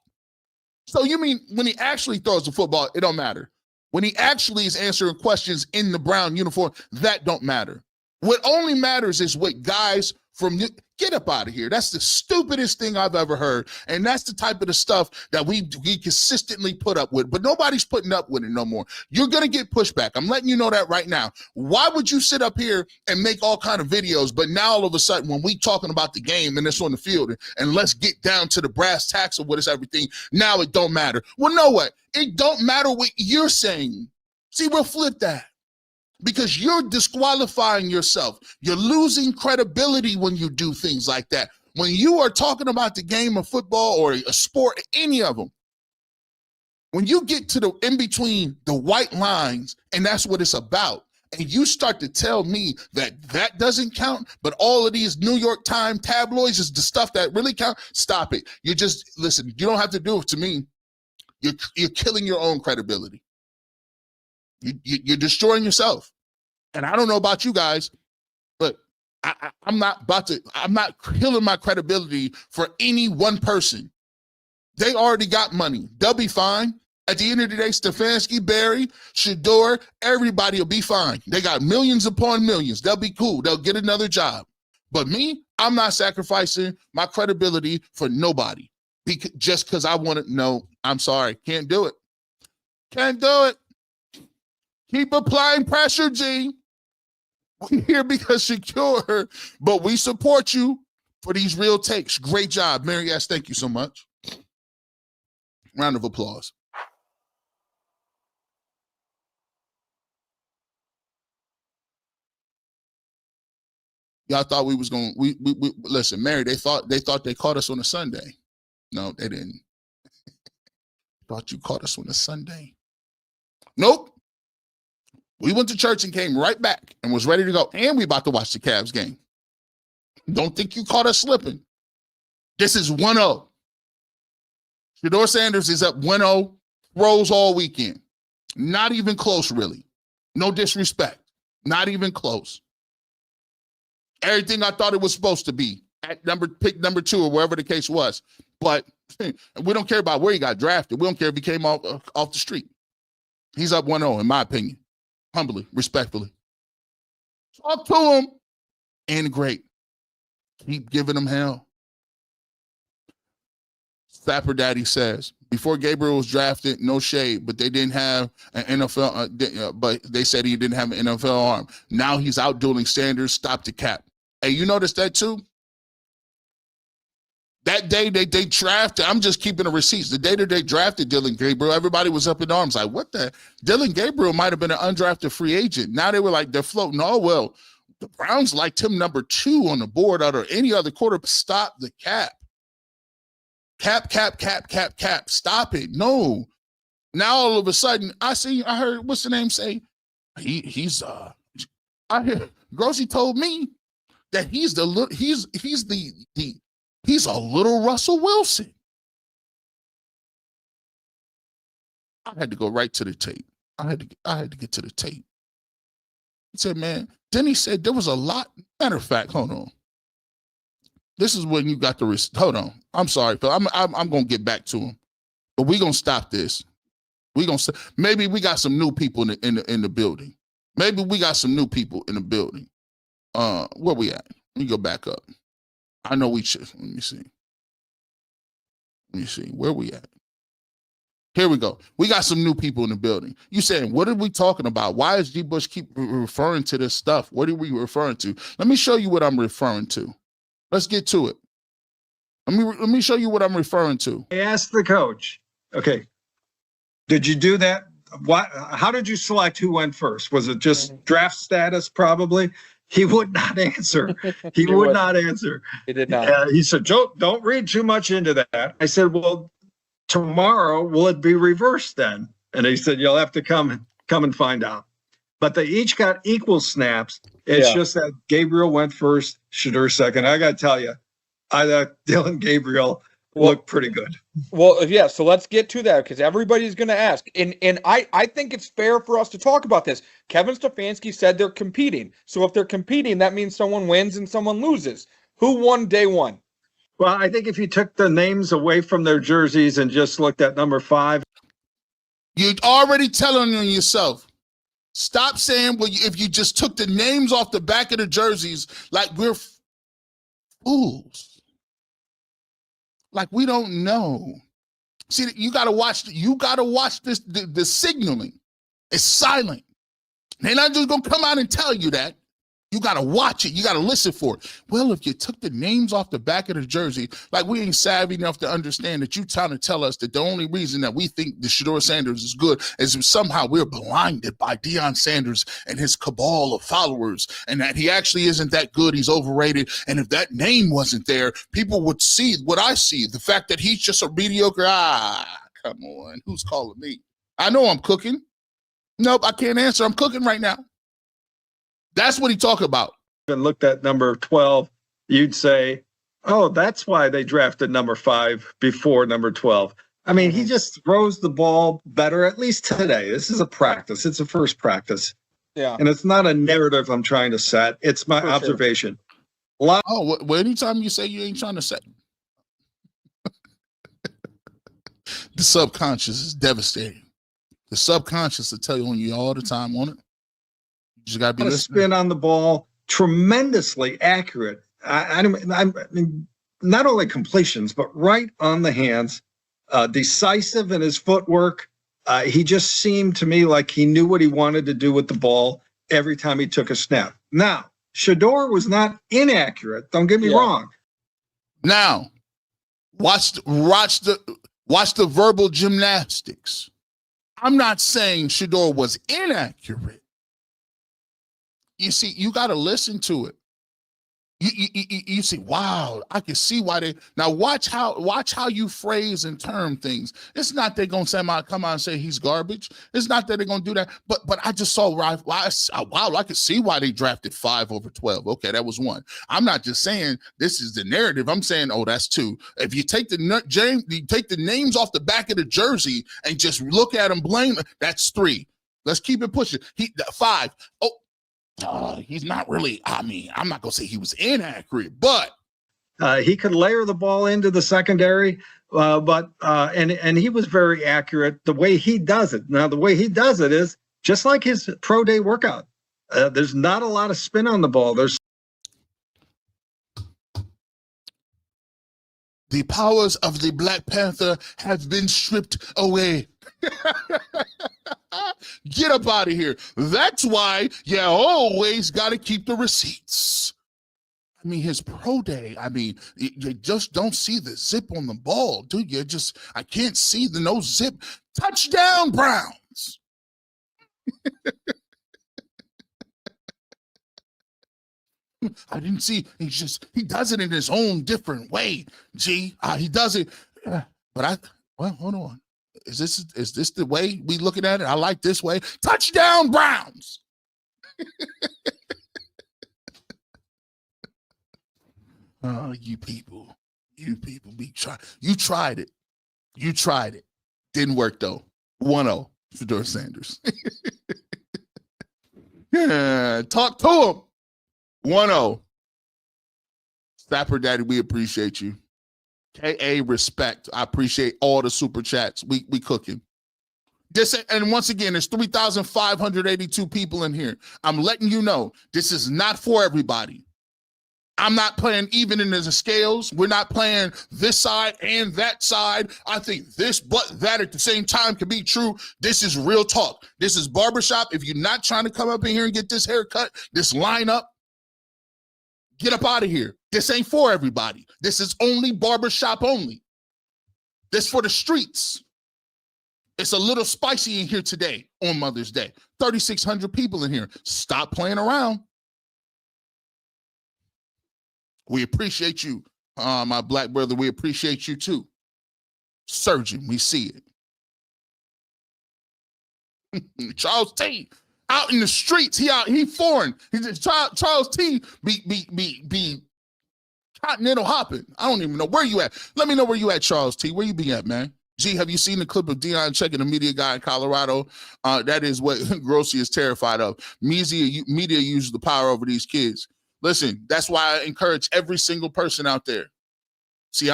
A: So you mean when he actually throws the football, it don't matter. When he actually is answering questions in the brown uniform, that don't matter. What only matters is what guys get up out of here. That's the stupidest thing I've ever heard. And that's the type of the stuff that we consistently put up with. But nobody's putting up with it no more. You're going to get pushback. I'm letting you know that right now. Why would you sit up here and make all kind of videos, but now all of a sudden when we talking about the game and it's on the field and let's get down to the brass tacks of what is everything, now it don't matter. Well, no way. It don't matter what you're saying. See, we'll flip that. Because you're disqualifying yourself. You're losing credibility when you do things like that. When you are talking about the game of football or a sport, any of them, when you get to the in between the white lines, and that's what it's about, and you start to tell me that doesn't count, but all of these New York Times tabloids is the stuff that really count, stop it. You just, listen, you don't have to do it to me. You're killing your own credibility. You're destroying yourself. And I don't know about you guys, but I'm not killing my credibility for any one person. They already got money. They'll be fine. At the end of the day, Stefanski, Barry, Shedeur, everybody will be fine. They got millions upon millions. They'll be cool. They'll get another job. But me, I'm not sacrificing my credibility for nobody just because I want to. No, I'm sorry. Can't do it. Can't do it. Keep applying pressure, G. We're here because secure, but we support you for these real takes. Great job, Mary S. Thank you so much. Round of applause. Y'all thought we was going. We listen, Mary. They thought they caught us on a Sunday. No, they didn't. Thought you caught us on a Sunday. Nope. We went to church and came right back and was ready to go. And we about to watch the Cavs game. Don't think you caught us slipping. This is 1-0. Shedeur Sanders is up 1-0, throws all weekend. Not even close, really. No disrespect. Not even close. Everything I thought it was supposed to be at pick number 2 or wherever the case was. But we don't care about where he got drafted. We don't care if he came off the street. He's up 1-0, in my opinion. Humbly, respectfully. Talk to him. And great. Keep giving him hell. Sapper Daddy says, before Gabriel was drafted, no shade, but they didn't have an NFL, but they said he didn't have an NFL arm. Now he's out dueling Sanders, stop the cap. Hey, you noticed that too? That day they drafted, I'm just keeping the receipts. The day that they drafted Dillon Gabriel, everybody was up in arms like, what the? Dillon Gabriel might have been an undrafted free agent. Now they were like, they're floating. Oh, well, the Browns liked him number 2 on the board out of any other quarter. Stop the cap. Cap. Stop it. No. Now all of a sudden, I heard, what's the name say? I hear Grossy told me that he's a little Russell Wilson. I had to go right to the tape. I had to get to the tape. He said, man, then he said there was a lot. Matter of fact, hold on. This is when you got the hold on. I'm sorry, Phil. I'm gonna get back to him, but we're gonna stop this. Maybe we got some new people in the building. Maybe we got some new people in the building. Where we at? Let me go back up. I know we should. Let me see. Where we at? Here we go. We got some new people in the building. You saying, what are we talking about? Why is G. Bush keep referring to this stuff? What are we referring to? Let me show you what I'm referring to. Let's get to it. Let me show you what I'm referring to.
D: I asked the coach, okay, did you do that? How did you select who went first? Was it just draft status probably? He would not answer. He would not answer.
E: He did not.
D: He said, Joe, don't read too much into that. I said, well, tomorrow, will it be reversed then? And he said, you'll have to come and find out. But they each got equal snaps. It's just that Gabriel went first, Shedeur second. I got to tell you, I thought Dillon Gabriel looked pretty good.
E: Well, yeah, so let's get to that because everybody's going to ask. And I think it's fair for us to talk about this. Kevin Stefanski said they're competing. So if they're competing, that means someone wins and someone loses. Who won day one?
D: Well, I think if you took the names away from their jerseys and just looked at number 5.
A: You're already telling on yourself. Stop saying, well, if you just took the names off the back of the jerseys, like we're fools. Like we don't know. See, you gotta watch this, the signaling. It's silent. They're not just gonna come out and tell you that. You got to watch it. You got to listen for it. Well, if you took the names off the back of the jersey, like we ain't savvy enough to understand that you trying to tell us that the only reason that we think the Shedeur Sanders is good is if somehow we're blinded by Deion Sanders and his cabal of followers and that he actually isn't that good. He's overrated. And if that name wasn't there, people would see what I see. The fact that he's just a mediocre. Come on. Who's calling me? I know I'm cooking. Nope, I can't answer. I'm cooking right now. That's what he talk about.
D: And looked at number 12, you'd say, oh, that's why they drafted number 5 before number 12. I mean, he just throws the ball better, at least today. This is a practice. It's a first practice.
E: Yeah.
D: And it's not a narrative I'm trying to set. It's my observation.
A: Well, anytime you say you ain't trying to set. The subconscious is devastating. The subconscious will tell you on you all the time on it. You just got to be listening.
D: Spin on the ball, tremendously accurate. I mean, not only completions, but right on the hands, decisive in his footwork. He just seemed to me like he knew what he wanted to do with the ball every time he took a snap. Now, Shedeur was not inaccurate. Don't get me wrong.
A: Now, watch the verbal gymnastics. I'm not saying Shedeur was inaccurate. You see, you got to listen to it. You see, wow, I can see why they now watch how you phrase and term things. It's not they're gonna say come out and say he's garbage. It's not that they're gonna do that. But I just saw wow, I could see why they drafted 5 over 12. Okay, that was 1. I'm not just saying this is the narrative. I'm saying, oh, that's 2. If you take you take the names off the back of the jersey and just look at them, blame, that's 3. Let's keep it pushing. 5. Oh. He's not really, I'm not going to say he was inaccurate, but
D: he could layer the ball into the secondary, but he was very accurate the way he does it. Now, the way he does it is just like his pro day workout. There's not a lot of spin on the ball.
A: The powers of the Black Panther have been stripped away. Get up out of here. That's why you always got to keep the receipts. I mean, his pro day, you just don't see the zip on the ball, do you? I can't see the no zip. Touchdown, Browns. I didn't see. He does it in his own different way. He does it. But hold on. Is this the way we looking at it? I like this way. Touchdown, Browns. Oh, you people be trying. You tried it. Didn't work though. 1-0 Shedeur Sanders. Yeah, talk to him. 1-0. Stapper Daddy, we appreciate you. KA, respect. I appreciate all the super chats. We cooking. And once again, there's 3,582 people in here. I'm letting you know this is not for everybody. I'm not playing even in the scales. We're not playing this side and that side. I think this but that at the same time can be true. This is real talk. This is barbershop. If you're not trying to come up in here and get this haircut, this lineup, get up out of here. This ain't for everybody. This is only barbershop only. This for the streets. It's a little spicy in here today on Mother's Day. 3,600 people in here. Stop playing around. We appreciate you, my black brother. We appreciate you too. Surgeon, we see it. Charles T. out in the streets. He foreign. Charles T. be continental hopping. I don't even know where you at. Let me know where you at, Charles T. Where you be at, man? G, have you seen the clip of Deion checking the media guy in Colorado? That is what Grossi is terrified of. Media uses the power over these kids. Listen, that's why I encourage every single person out there. See,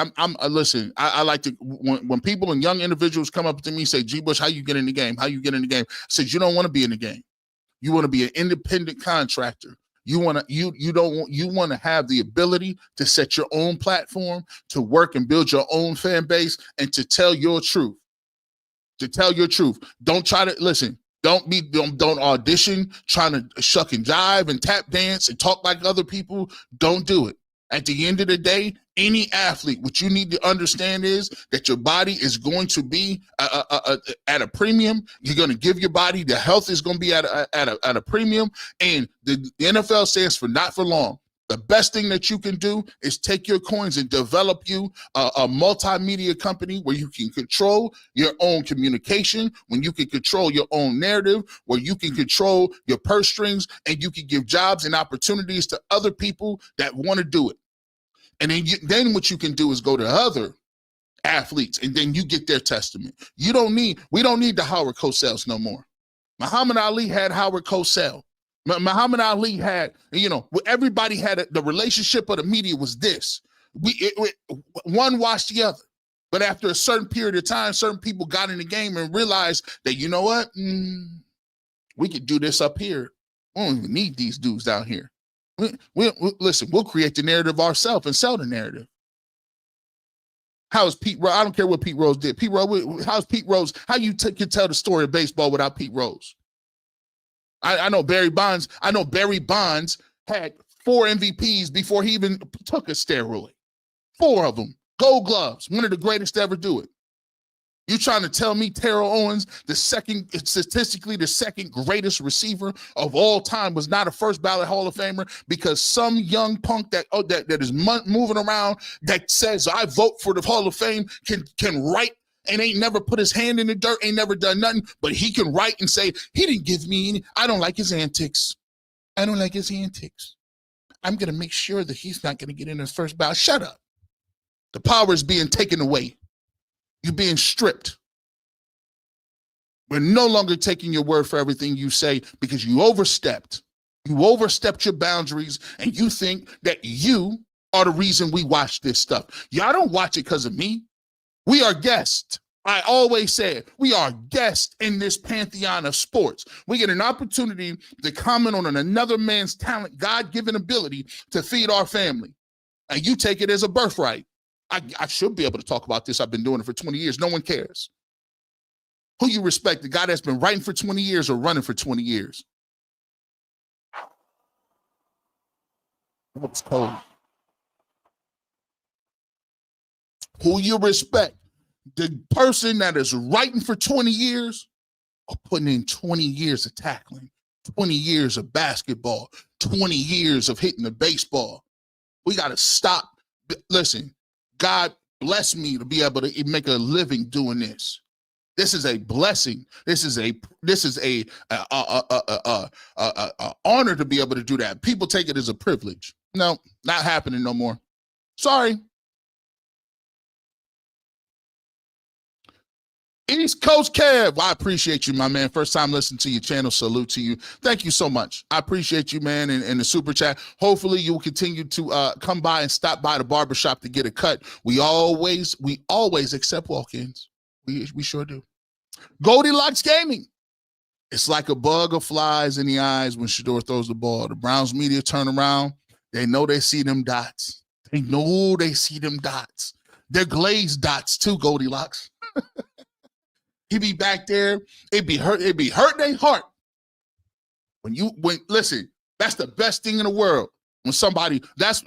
A: listen, I like to, when people and young individuals come up to me and say, G Bush, how you get in the game? How you get in the game? I said, you don't want to be in the game. You want to be an independent contractor. You want to have the ability to set your own platform, to work and build your own fan base, and to tell your truth. Don't try to listen. Don't audition trying to shuck and jive and tap dance and talk like other people. Don't do it. At the end of the day, any athlete, what you need to understand is that your body is going to be at a premium. You're going to give your body, the health is going to be at a premium. And the NFL stands for not for long. The best thing that you can do is take your coins and develop you a multimedia company where you can control your own communication, when you can control your own narrative, where you can control your purse strings, and you can give jobs and opportunities to other people that want to do it. And then what you can do is go to other athletes, and then you get their testament. We don't need the Howard Cosell no more. Muhammad Ali had Howard Cosell. Muhammad Ali had, everybody had the relationship of the media was this. One watched the other. But after a certain period of time, certain people got in the game and realized that, you know what? We could do this up here. We don't even need these dudes down here. Listen, we'll create the narrative ourselves and sell the narrative. How is Pete Rose? I don't care what Pete Rose did. How's Pete Rose? How you can tell the story of baseball without Pete Rose? I know Barry Bonds. I know Barry Bonds had 4 MVPs before he even took a steroid. 4 of them. Gold gloves. One of the greatest to ever do it. You trying to tell me Terrell Owens, statistically the second greatest receiver of all time, was not a first ballot Hall of Famer because some young punk that is moving around that says I vote for the Hall of Fame can write and ain't never put his hand in the dirt, ain't never done nothing, but he can write and say he didn't give me any. I don't like his antics. I don't like his antics. I'm going to make sure that he's not going to get in his first ballot. Shut up. The power is being taken away. You're being stripped. We're no longer taking your word for everything you say because you overstepped. You overstepped your boundaries, and you think that you are the reason we watch this stuff. Y'all don't watch it because of me. We are guests. I always say it. We are guests in this pantheon of sports. We get an opportunity to comment on another man's talent, God-given ability to feed our family. And you take it as a birthright. I should be able to talk about this. I've been doing it for 20 years. No one cares. Who you respect, the guy that's been writing for 20 years or running for 20 years? What's cold? Who you respect, the person that is writing for 20 years or putting in 20 years of tackling, 20 years of basketball, 20 years of hitting the baseball. We got to stop. Listen, God bless me to be able to make a living doing this. This is a blessing. This is a honor to be able to do that. People take it as a privilege. No, not happening no more. Sorry. East Coast Kev, I appreciate you, my man. First time listening to your channel. Salute to you. Thank you so much. I appreciate you, man, and the super chat. Hopefully you will continue to come by and stop by the barbershop to get a cut. We always accept walk-ins. We sure do. Goldilocks Gaming. It's like a bug of flies in the eyes when Shedeur throws the ball. The Browns media turn around. They know they see them dots. They know they see them dots. They're glazed dots too, Goldilocks. He be back there. It'd be hurt their heart. Listen, that's the best thing in the world. When somebody, there's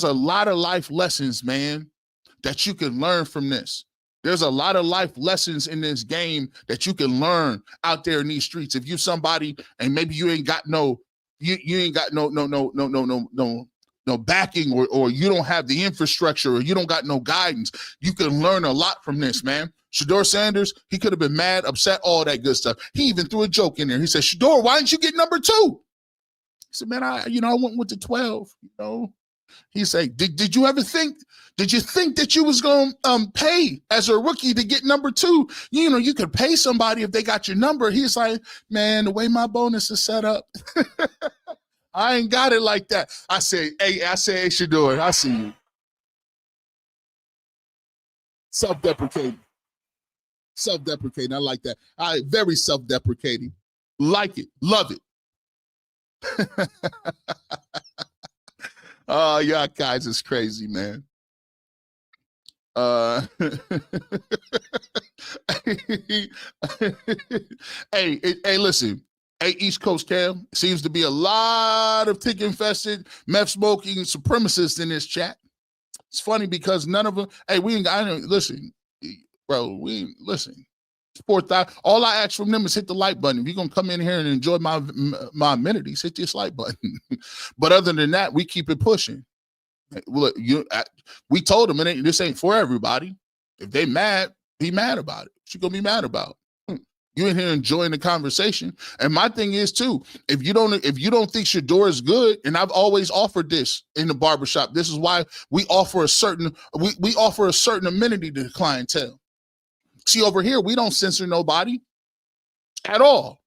A: a lot of life lessons, man, that you can learn from this. There's a lot of life lessons in this game that you can learn out there in these streets. If you somebody and maybe you ain't got no backing or you don't have the infrastructure or you don't got no guidance, you can learn a lot from this, man. Shedeur Sanders, he could have been mad, upset, all that good stuff. He even threw a joke in there. He said, Shedeur, why didn't you get number 2? He said, man, I went with the 12, He said, did you think that you was going to pay as a rookie to get number 2? You could pay somebody if they got your number. He's like, man, the way my bonus is set up, I ain't got it like that. I say, hey, Shedeur, I see you. Self-deprecating. I like that. Very self-deprecating. Like it. Love it. Oh, y'all guys is crazy, man. Hey, listen. Hey, East Coast Cam, seems to be a lot of tick-infested, meth-smoking supremacists in this chat. It's funny because none of them, hey, listen, bro, listen. All I ask from them is hit the like button. If you're going to come in here and enjoy my amenities, hit this like button. But other than that, we keep it pushing. Look, we told them this ain't for everybody. If they mad, be mad about it. What you going to be mad about? You in here enjoying the conversation. And my thing is too, if you don't think Shedeur is good, and I've always offered this in the barbershop, this is why we offer a certain amenity to the clientele. See, over here, we don't censor nobody at all.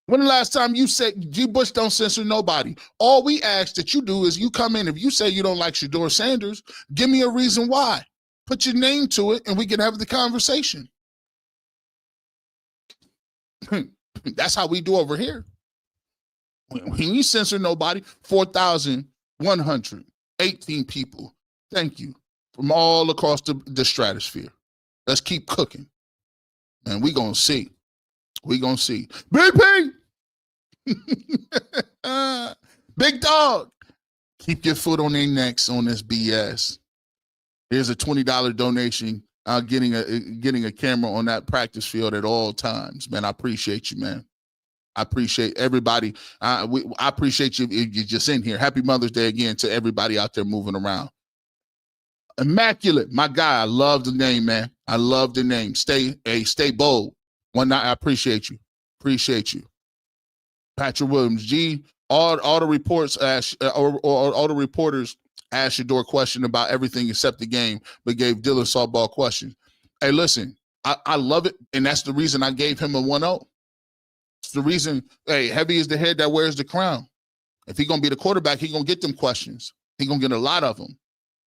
A: When the last time you said G. Bush don't censor nobody? All we ask that you do is you come in. If you say you don't like Shedeur Sanders, give me a reason why. Put your name to it, and we can have the conversation. That's how we do over here. When we censor nobody, 4,118 people. Thank you. From all across the stratosphere. Let's keep cooking. And we gonna see. BP! Big dog. Keep your foot on their necks on this BS. Here's a $20 donation. getting a camera on that practice field at all times. Man, I appreciate you, man. I appreciate everybody. I appreciate you. You're just in here. Happy Mother's Day again to everybody out there moving around. Immaculate, my guy. I love the name, man. I love the name. Stay bold. One night, I appreciate you. Appreciate you. Patrick Williams, G. All the reports all the reporters asked Shedeur question about everything except the game, but gave Dillon softball questions. Hey, listen, I love it, and that's the reason I gave him a 1-0. It's the reason. Hey, heavy is the head that wears the crown. If he's gonna be the quarterback, he's gonna get them questions. He's gonna get a lot of them.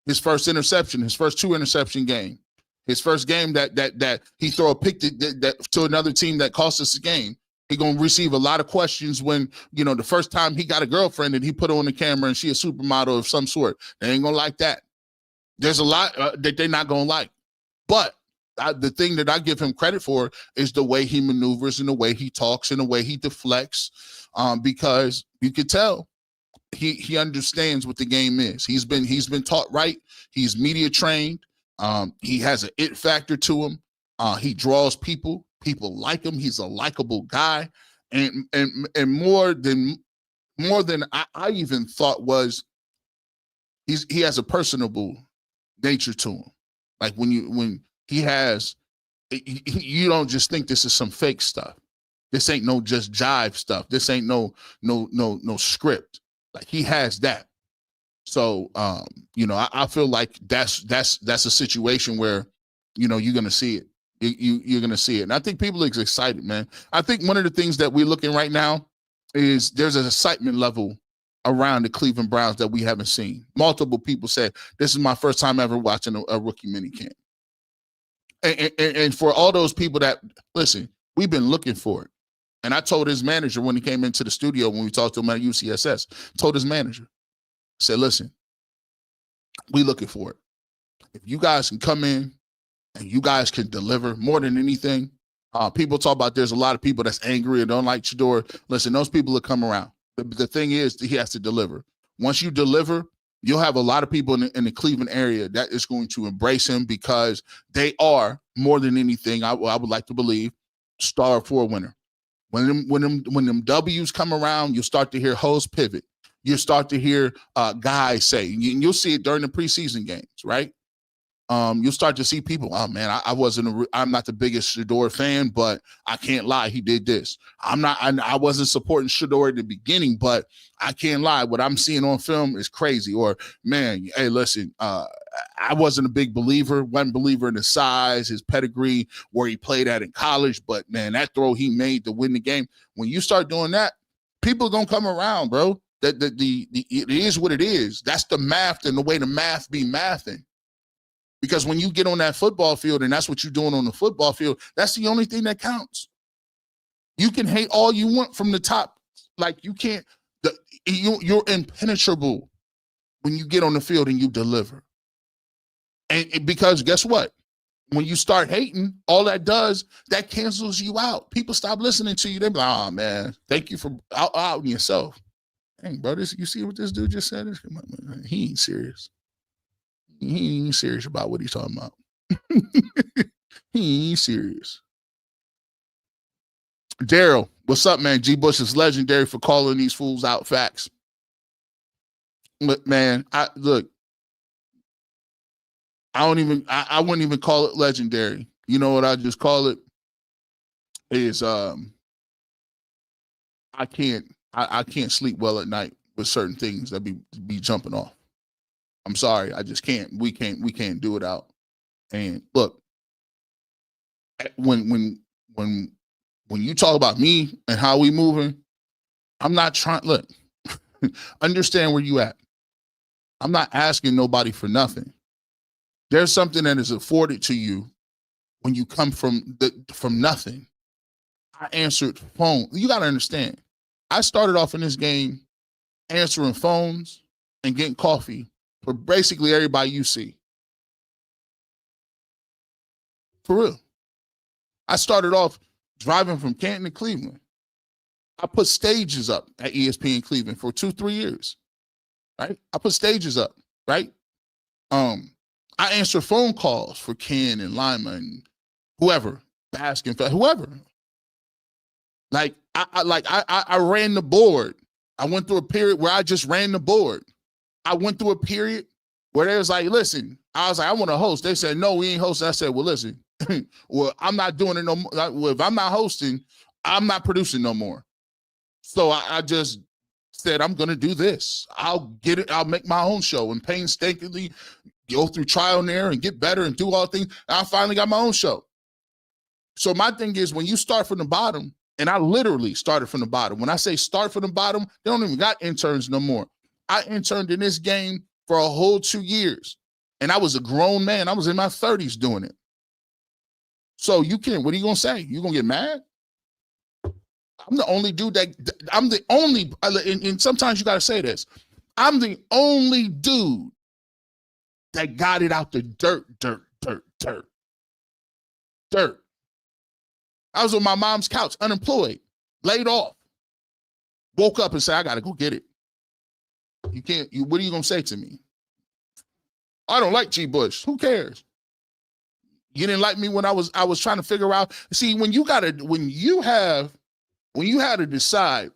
A: His first interception, his first 2 interception game, his first game that he throw a pick that to another team that cost us the game. He gonna receive a lot of questions when, the first time he got a girlfriend and he put her on the camera and she a supermodel of some sort. They ain't gonna like that. There's a lot that they're not gonna like. But the thing that I give him credit for is the way he maneuvers and the way he talks and the way he deflects, because you could tell he understands what the game is. He's been taught right. He's media trained. He has an it factor to him. He draws people. People like him. He's a likable guy, and more than I even thought was he has a personable nature to him. Like when he has, you don't just think this is some fake stuff. This ain't no just jive stuff. This ain't no script. Like he has that. So I feel like that's a situation where you're gonna see it. You're going to see it. And I think people are excited, man. I think one of the things that we're looking right now is there's an excitement level around the Cleveland Browns that we haven't seen. Multiple people said, this is my first time ever watching a rookie minicamp. And for all those people that, listen, we've been looking for it. And I told his manager when he came into the studio, when we talked to him at UCSS, told his manager, said, listen, we looking for it. If you guys can come in, and you guys can deliver more than anything. People talk about there's a lot of people that's angry and don't like Shedeur. Listen, those people will come around. The thing is, he has to deliver. Once you deliver, you'll have a lot of people in the Cleveland area that is going to embrace him because they are, more than anything, I would like to believe, star for winner. When them W's come around, you'll start to hear hosts pivot. You'll start to hear guys say, and you'll see it during the preseason games, right? You'll start to see people, oh man, I'm not the biggest Shedeur fan, but I can't lie, he did this. I wasn't supporting Shedeur at the beginning, but I can't lie, what I'm seeing on film is crazy. Or man, hey, listen, I wasn't a big believer, wasn't a believer in his size, his pedigree, where he played at in college, but man, that throw he made to win the game. When you start doing that, people are gonna come around, bro. It is what it is. That's the math and the way the math be mathing. Because when you get on that football field and that's what you're doing on the football field, that's the only thing that counts. You can hate all you want from the top. Like you can't, you're impenetrable when you get on the field and you deliver. And because guess what? When you start hating, all that does, that cancels you out. People stop listening to you. They're like, oh man, thank you for outing yourself. Hey, bro, you see what this dude just said? He ain't serious. He ain't serious about what he's talking about. He ain't serious. Daryl, what's up, man? G. Bush is legendary for calling these fools out. Facts. But man, I wouldn't even call it legendary. You know what I just call it? Is I can't sleep well at night with certain things that be jumping off. I'm sorry, I just can't. We can't do it out. And look, when you talk about me and how we moving, I'm not trying. Look, understand where you at. I'm not asking nobody for nothing. There's something that is afforded to you when you come from nothing. I answered phone. You got to understand. I started off in this game answering phones and getting coffee for basically everybody you see. For real. I started off driving from Canton to Cleveland. I put stages up at ESPN Cleveland for 2-3 years, right? I put stages up, right? I answer phone calls for Ken and Lima and whoever, Baskin, whoever. Like I ran the board. I went through a period where I just ran the board. I went through a period where they was like, listen, I was like, I want to host. They said, no, we ain't hosting. I said, well, listen, well, I'm not doing it no more. Well, if I'm not hosting, I'm not producing no more. So I just said, I'm going to do this. I'll get it. I'll make my own show and painstakingly go through trial and error and get better and do all things. And I finally got my own show. So my thing is, when you start from the bottom, and I literally started from the bottom. When I say start from the bottom, they don't even got interns no more. I interned in this game for a whole 2 years. And I was a grown man. I was in my 30s doing it. So you can't, what are you going to say? You going to get mad? I'm the only dude I'm the only, and sometimes you got to say this. I'm the only dude that got it out the dirt. I was on my mom's couch, unemployed, laid off. Woke up and said, I got to go get it. You can't, what are you going to say to me? I don't like G. Bush. Who cares? You didn't like me when I was trying to figure out. See, when you had to decide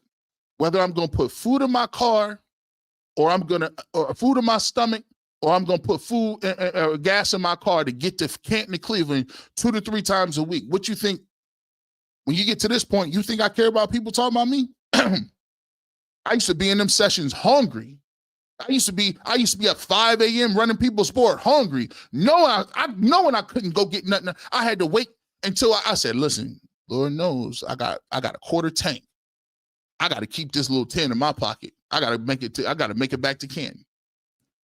A: whether I'm going to put food in my car or food in my stomach, or I'm going to put food or gas in my car to get to Canton and Cleveland 2 to 3 times a week. What you think, when you get to this point, you think I care about people talking about me? I used to be in them sessions hungry. I used to be at 5 a.m. running people's sport hungry. Knowing I couldn't go get nothing. I had to wait until I said, listen, Lord knows I got a quarter tank. I got to keep this little 10 in my pocket. I got to make it back to Canton.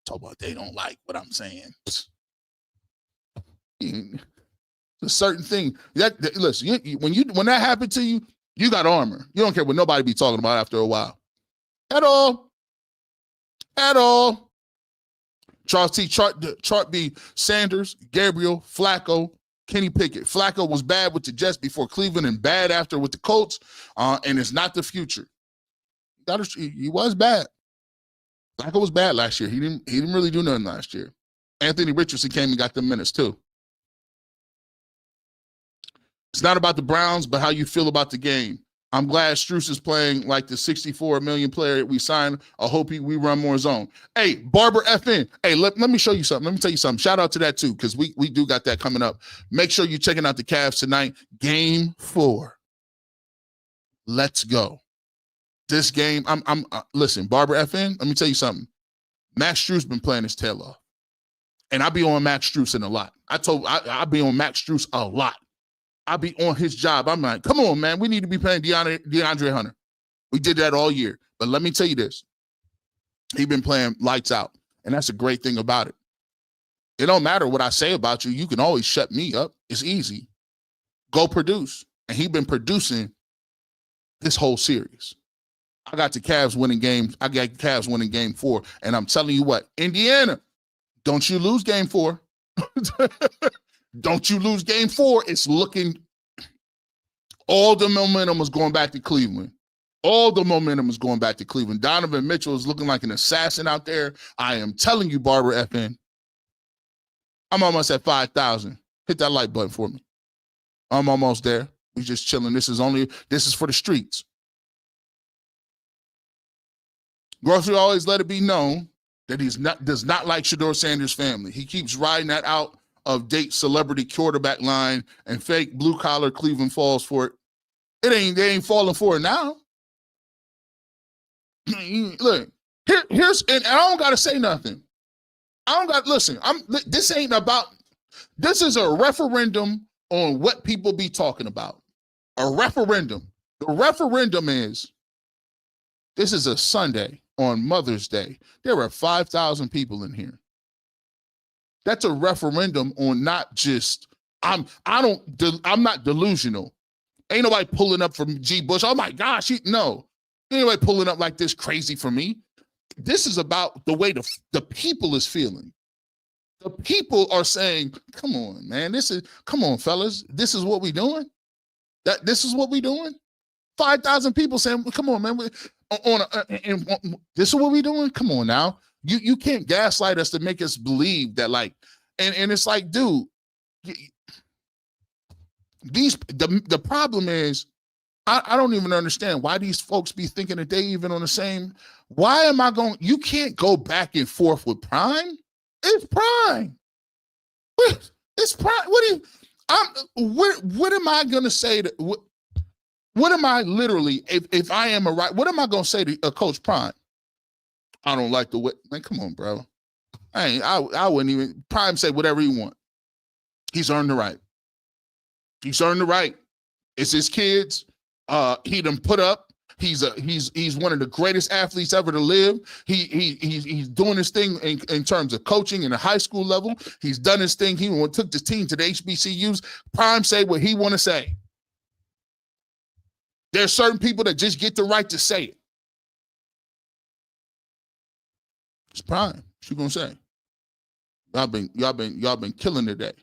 A: Talk about they don't like what I'm saying. It's a certain thing. Listen, when that happened to you, you got armor. You don't care what nobody be talking about after a while. At all. Charles T. Chart B. Sanders, Gabriel, Flacco, Kenny Pickett. Flacco was bad with the Jets before Cleveland and bad after with the Colts, and it's not the future. He was bad. Flacco was bad last year. He didn't really do nothing last year. Anthony Richardson came and got them minutes too. It's not about the Browns, but how you feel about the game. I'm glad Strus is playing like the 64 million player we signed. I hope we run more zone. Hey, Barber FN. Hey, let me show you something. Let me tell you something. Shout out to that too, because we do got that coming up. Make sure you're checking out the Cavs tonight. Game 4. Let's go. This game, listen, Barber FN, let me tell you something. Max Strus been playing his tail off. And I be on Max Strus a lot. I be on Max Strus a lot. I be on his job. I'm like, come on, man. We need to be playing DeAndre Hunter. We did that all year. But let me tell you this. He been playing lights out. And that's a great thing about it. It don't matter what I say about you. You can always shut me up. It's easy. Go produce. And he been producing this whole series. I got the Cavs winning games. I got Cavs winning game 4. And I'm telling you what, Indiana, don't you lose game 4. Don't you lose game 4. It's looking, all the momentum is going back to Cleveland. All the momentum is going back to Cleveland. Donovan Mitchell is looking like an assassin out there. I am telling you, Barber FN. I'm almost at 5,000. Hit that like button for me. I'm almost there. We just chilling. This is for the streets. Grocery always let it be known that does not like Shedeur Sanders' family. He keeps riding that out of date celebrity quarterback line and fake blue collar Cleveland falls for it. They ain't falling for it now. Look, here's and I don't gotta say nothing. Listen, this is a referendum on what people be talking about. A referendum. The referendum is, this is a Sunday on Mother's Day. There are 5,000 people in here. That's a referendum on not just, I'm not delusional. Ain't nobody pulling up from G. Bush. Oh my gosh, no. Ain't nobody pulling up like this crazy for me. This is about the way the people is feeling. The people are saying, come on, man, come on, fellas. This is what we doing? This is what we doing? 5,000 people saying, come on, man. This is what we doing? Come on now. You can't gaslight us to make us believe that, like, And it's like, dude, the problem is, I don't even understand why these folks be thinking that they even on the same. Why am I going? You can't go back and forth with Prime. It's Prime. It's Prime. What am I gonna say to what am I literally if I am what am I gonna say to Coach Prime? I don't like the way. Man, come on, bro. I wouldn't even. Prime say whatever he want. He's earned the right. He's earned the right. It's his kids. He done put up. He's one of the greatest athletes ever to live. He's doing his thing in terms of coaching in the high school level. He's done his thing. He took the team to the HBCUs. Prime say what he want to say. There's certain people that just get the right to say it. It's Prime. What you gonna say? Y'all been killing today.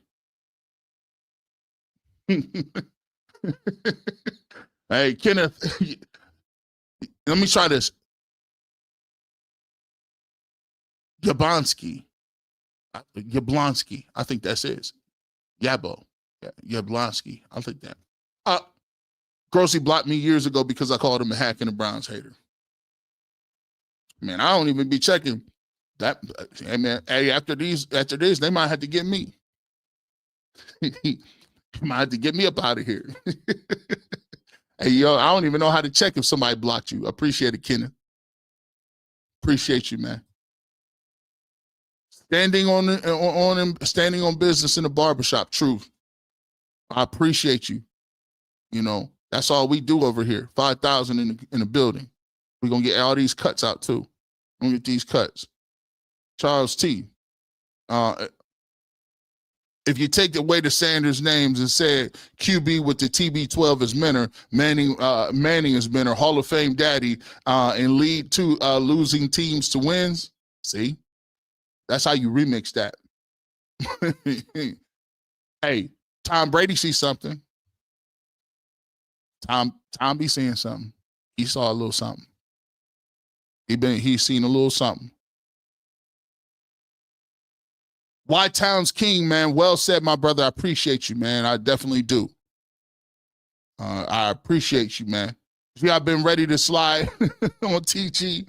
A: Hey, Kenneth, let me try this. Yablonsky, I think that's it. Yabo, Yablonsky, I think that. Grossy blocked me years ago because I called him a hack and a Browns hater. Man, I don't even be checking that. Hey, man, hey, after this, they might have to get me. Might have to get me up out of here. Hey, yo, I don't even know how to check if somebody blocked you. Appreciate it, Kenneth. Appreciate you, man. Standing on business in the barbershop. Truth. I appreciate you. You know, that's all we do over here. 5,000 in the building. We're gonna get all these cuts out too. We're gonna get these cuts. Charles T. If you take away the Sanders names and said QB with the TB12 as Manning as Menor, Hall of Fame daddy, and lead to losing teams to wins, see? That's how you remix that. Hey, Tom Brady sees something. Tom be seeing something. He saw a little something. He's seen a little something. White Town's King, man. Well said, my brother. I appreciate you, man. I definitely do. I appreciate you, man. See, I've been ready to slide on TG.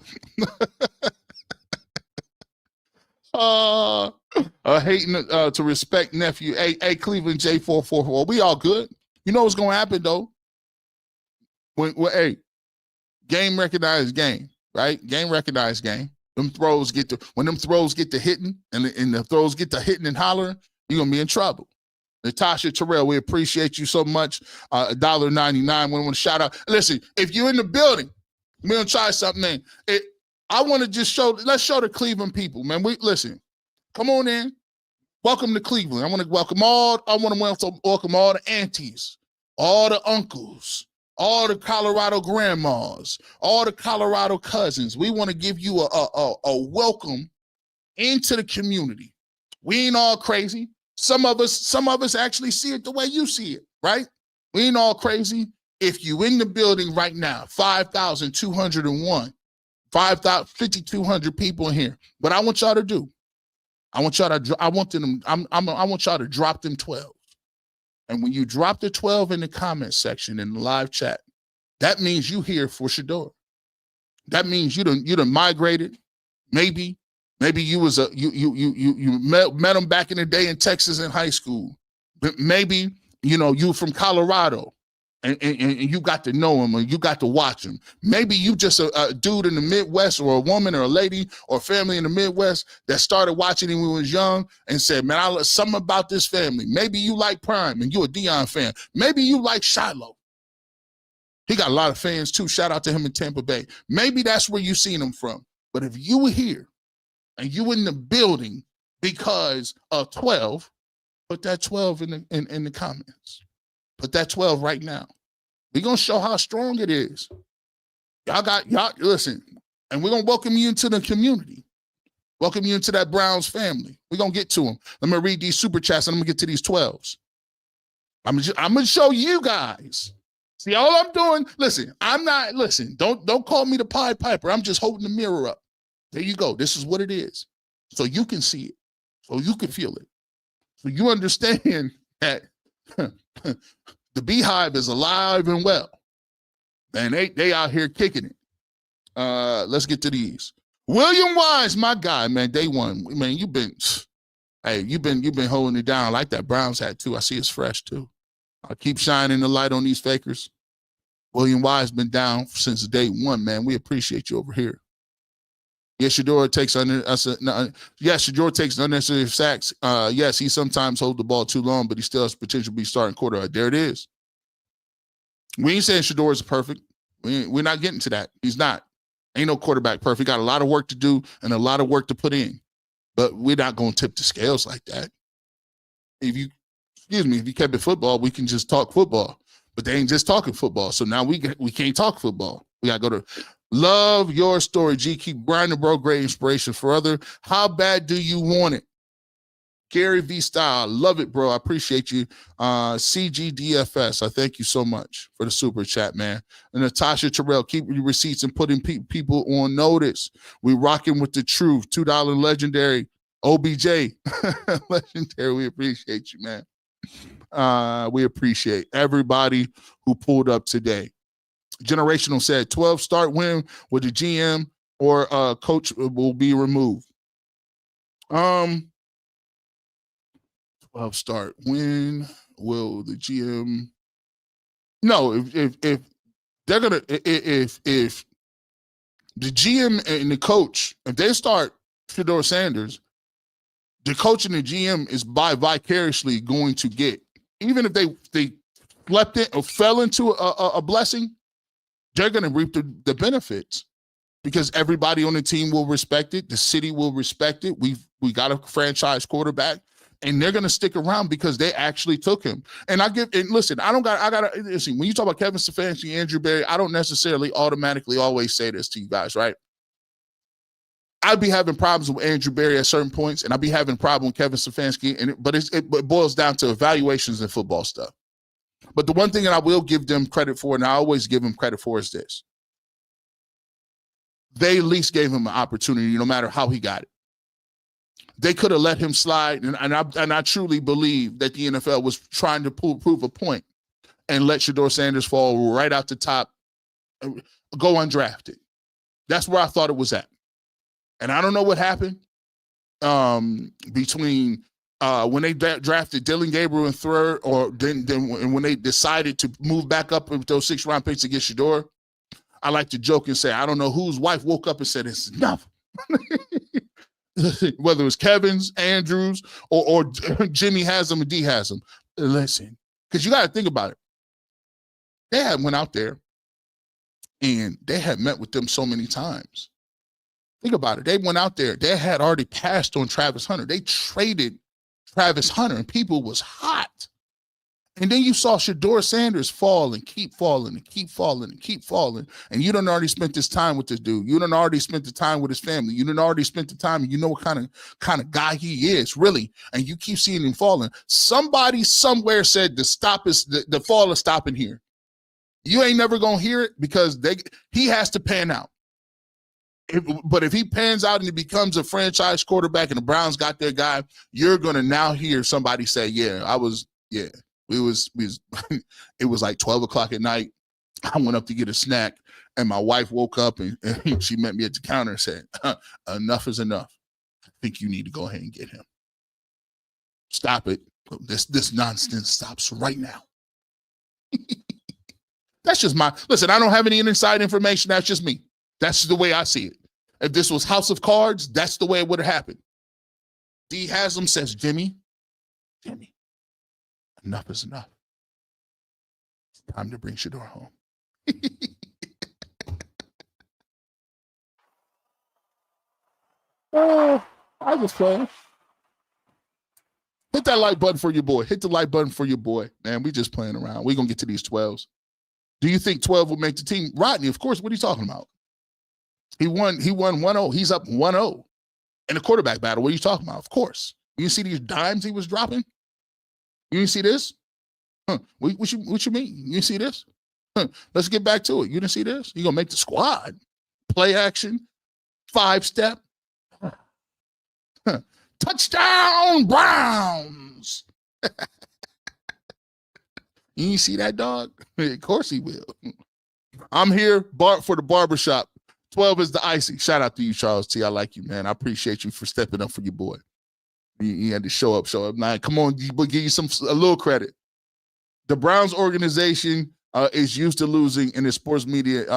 A: Hating to respect nephew. Hey, Cleveland J444. We all good. You know what's gonna happen though? Hey, game recognized game, right? Game recognized game. When them throws get to hitting and the throws get to hitting and hollering, you're gonna be in trouble. Natasha Terrell, we appreciate you so much. $1.99. We want to shout out. Listen, if you're in the building, we're gonna try something. Man. I want to just let's show the Cleveland people, man. Listen, come on in. Welcome to Cleveland. I want to welcome all the aunties, all the uncles, all the Colorado grandmas, all the Colorado cousins. We want to give you a welcome into the community. We ain't all crazy. Some of us actually see it the way you see it, right? We ain't all crazy. If you in the building right now, 5,201, 5,200 people in here. What I want y'all to do, I want y'all to drop them 12. And when you drop the 12 in the comment section in the live chat, that means you here for Shedeur. That means you done migrated. Maybe you was you met him back in the day in Texas in high school. But maybe you from Colorado and you got to know him or you got to watch him. Maybe you just a dude in the Midwest or a woman or a lady or family in the Midwest that started watching him when he was young and said, man, I love something about this family. Maybe you like Prime and you're a Deion fan. Maybe you like Shiloh. He got a lot of fans too. Shout out to him in Tampa Bay. Maybe that's where you seen him from. But if you were here and you in the building because of 12, put that 12 in the comments. Put that 12 right now. We're going to show how strong it is. Y'all listen, and we're going to welcome you into the community. Welcome you into that Browns family. We're going to get to them. Let me read these super chats and I'm going to get to these 12s. I'm going to show you guys. See, all I'm doing, don't call me the Pied Piper. I'm just holding the mirror up. There you go. This is what it is. So you can see it. So you can feel it. So you understand that the Beehive is alive and well. And they out here kicking it. Let's get to these. William Wise, my guy, man, day one. Man, you've been holding it down. I like that Browns hat too. I see it's fresh too. I keep shining the light on these fakers. William Wise been down since day one, man. We appreciate you over here. Yes, Shedeur takes unnecessary sacks. Yes, he sometimes holds the ball too long, but he still has potential to be starting quarterback. There it is. We ain't saying Shedeur is perfect. We're not getting to that. He's not. Ain't no quarterback perfect. Got a lot of work to do and a lot of work to put in. But we're not going to tip the scales like that. If you kept it football, we can just talk football. But they ain't just talking football. So now we can't talk football. We got to go to love your story, G. Keep grinding, bro. Great inspiration for other. How bad do you want it? Gary V. Style. Love it, bro. I appreciate you. CGDFS. I thank you so much for the super chat, man. And Natasha Terrell, keep your receipts and putting people on notice. We rocking with the truth. $2 legendary. OBJ. Legendary. We appreciate you, man. We appreciate everybody who pulled up today. Generational said 12 start win with the GM or coach will be removed. 12 start win will the GM? No, if they're gonna if the GM and the coach, if they start Shedeur Sanders, the coach and the GM is vicariously going to get, even if they slept it or fell into a blessing, they're going to reap the benefits because everybody on the team will respect it. The city will respect it. We got a franchise quarterback, and they're going to stick around because they actually took him. And listen, when you talk about Kevin Stefanski, Andrew Berry, I don't necessarily automatically always say this to you guys, right? I'd be having problems with Andrew Berry at certain points, and I'd be having a problem with Kevin Stefanski, but it boils down to evaluations and football stuff. But the one thing that I will give them credit for, and I always give them credit for, is this. They at least gave him an opportunity, no matter how he got it. They could have let him slide, and I truly believe that the NFL was trying to prove a point and let Shedeur Sanders fall right out the top, go undrafted. That's where I thought it was at. And I don't know what happened between when they drafted Dillon, Gabriel in third, or then when they decided to move back up with those 6th-round picks to get Shedeur. I like to joke and say, I don't know whose wife woke up and said, it's enough. Whether it was Kevin's, Andrews, or Jimmy has them and D has them. Listen, because you got to think about it. They had went out there and they had met with them so many times. Think about it. They went out there. They had already passed on Travis Hunter. They traded Travis Hunter, and people was hot. And then you saw Shedeur Sanders fall and keep falling and keep falling and keep falling. And you done already spent this time with this dude. You done already spent the time with his family. You done already spent the time, and you know what kind of guy he is, really. And you keep seeing him falling. Somebody somewhere said the fall is stopping here. You ain't never gonna hear it because he has to pan out. But if he pans out and he becomes a franchise quarterback and the Browns got their guy, you're going to now hear somebody say, it was like 12 o'clock at night. I went up to get a snack and my wife woke up and she met me at the counter and said, enough is enough. I think you need to go ahead and get him. Stop it. This nonsense stops right now. That's just listen, I don't have any inside information. That's just me. That's the way I see it. If this was House of Cards, that's the way it would have happened. D. Haslam says, Jimmy, enough is enough. It's time to bring Shedeur home. Oh, I was playing. Hit that like button for your boy. Hit the like button for your boy. Man, we just playing around. We're going to get to these 12s. Do you think 12 will make the team? Rodney, of course. What are you talking about? He won 1-0. He's up 1-0 in the quarterback battle. What are you talking about? Of course. You see these dimes he was dropping? You didn't see this? Huh. What you mean? You didn't see this? Huh. Let's get back to it. You didn't see this? You're going to make the squad. Play action. 5-step. Huh. Touchdown, Browns. You ain't see that dog? Of course he will. I'm here for the barbershop. 12 is the icy. Shout out to you, Charles T. I like you, man. I appreciate you for stepping up for your boy. You had to show up. Now, come on, we'll give you a little credit. The Browns organization is used to losing, and the sports media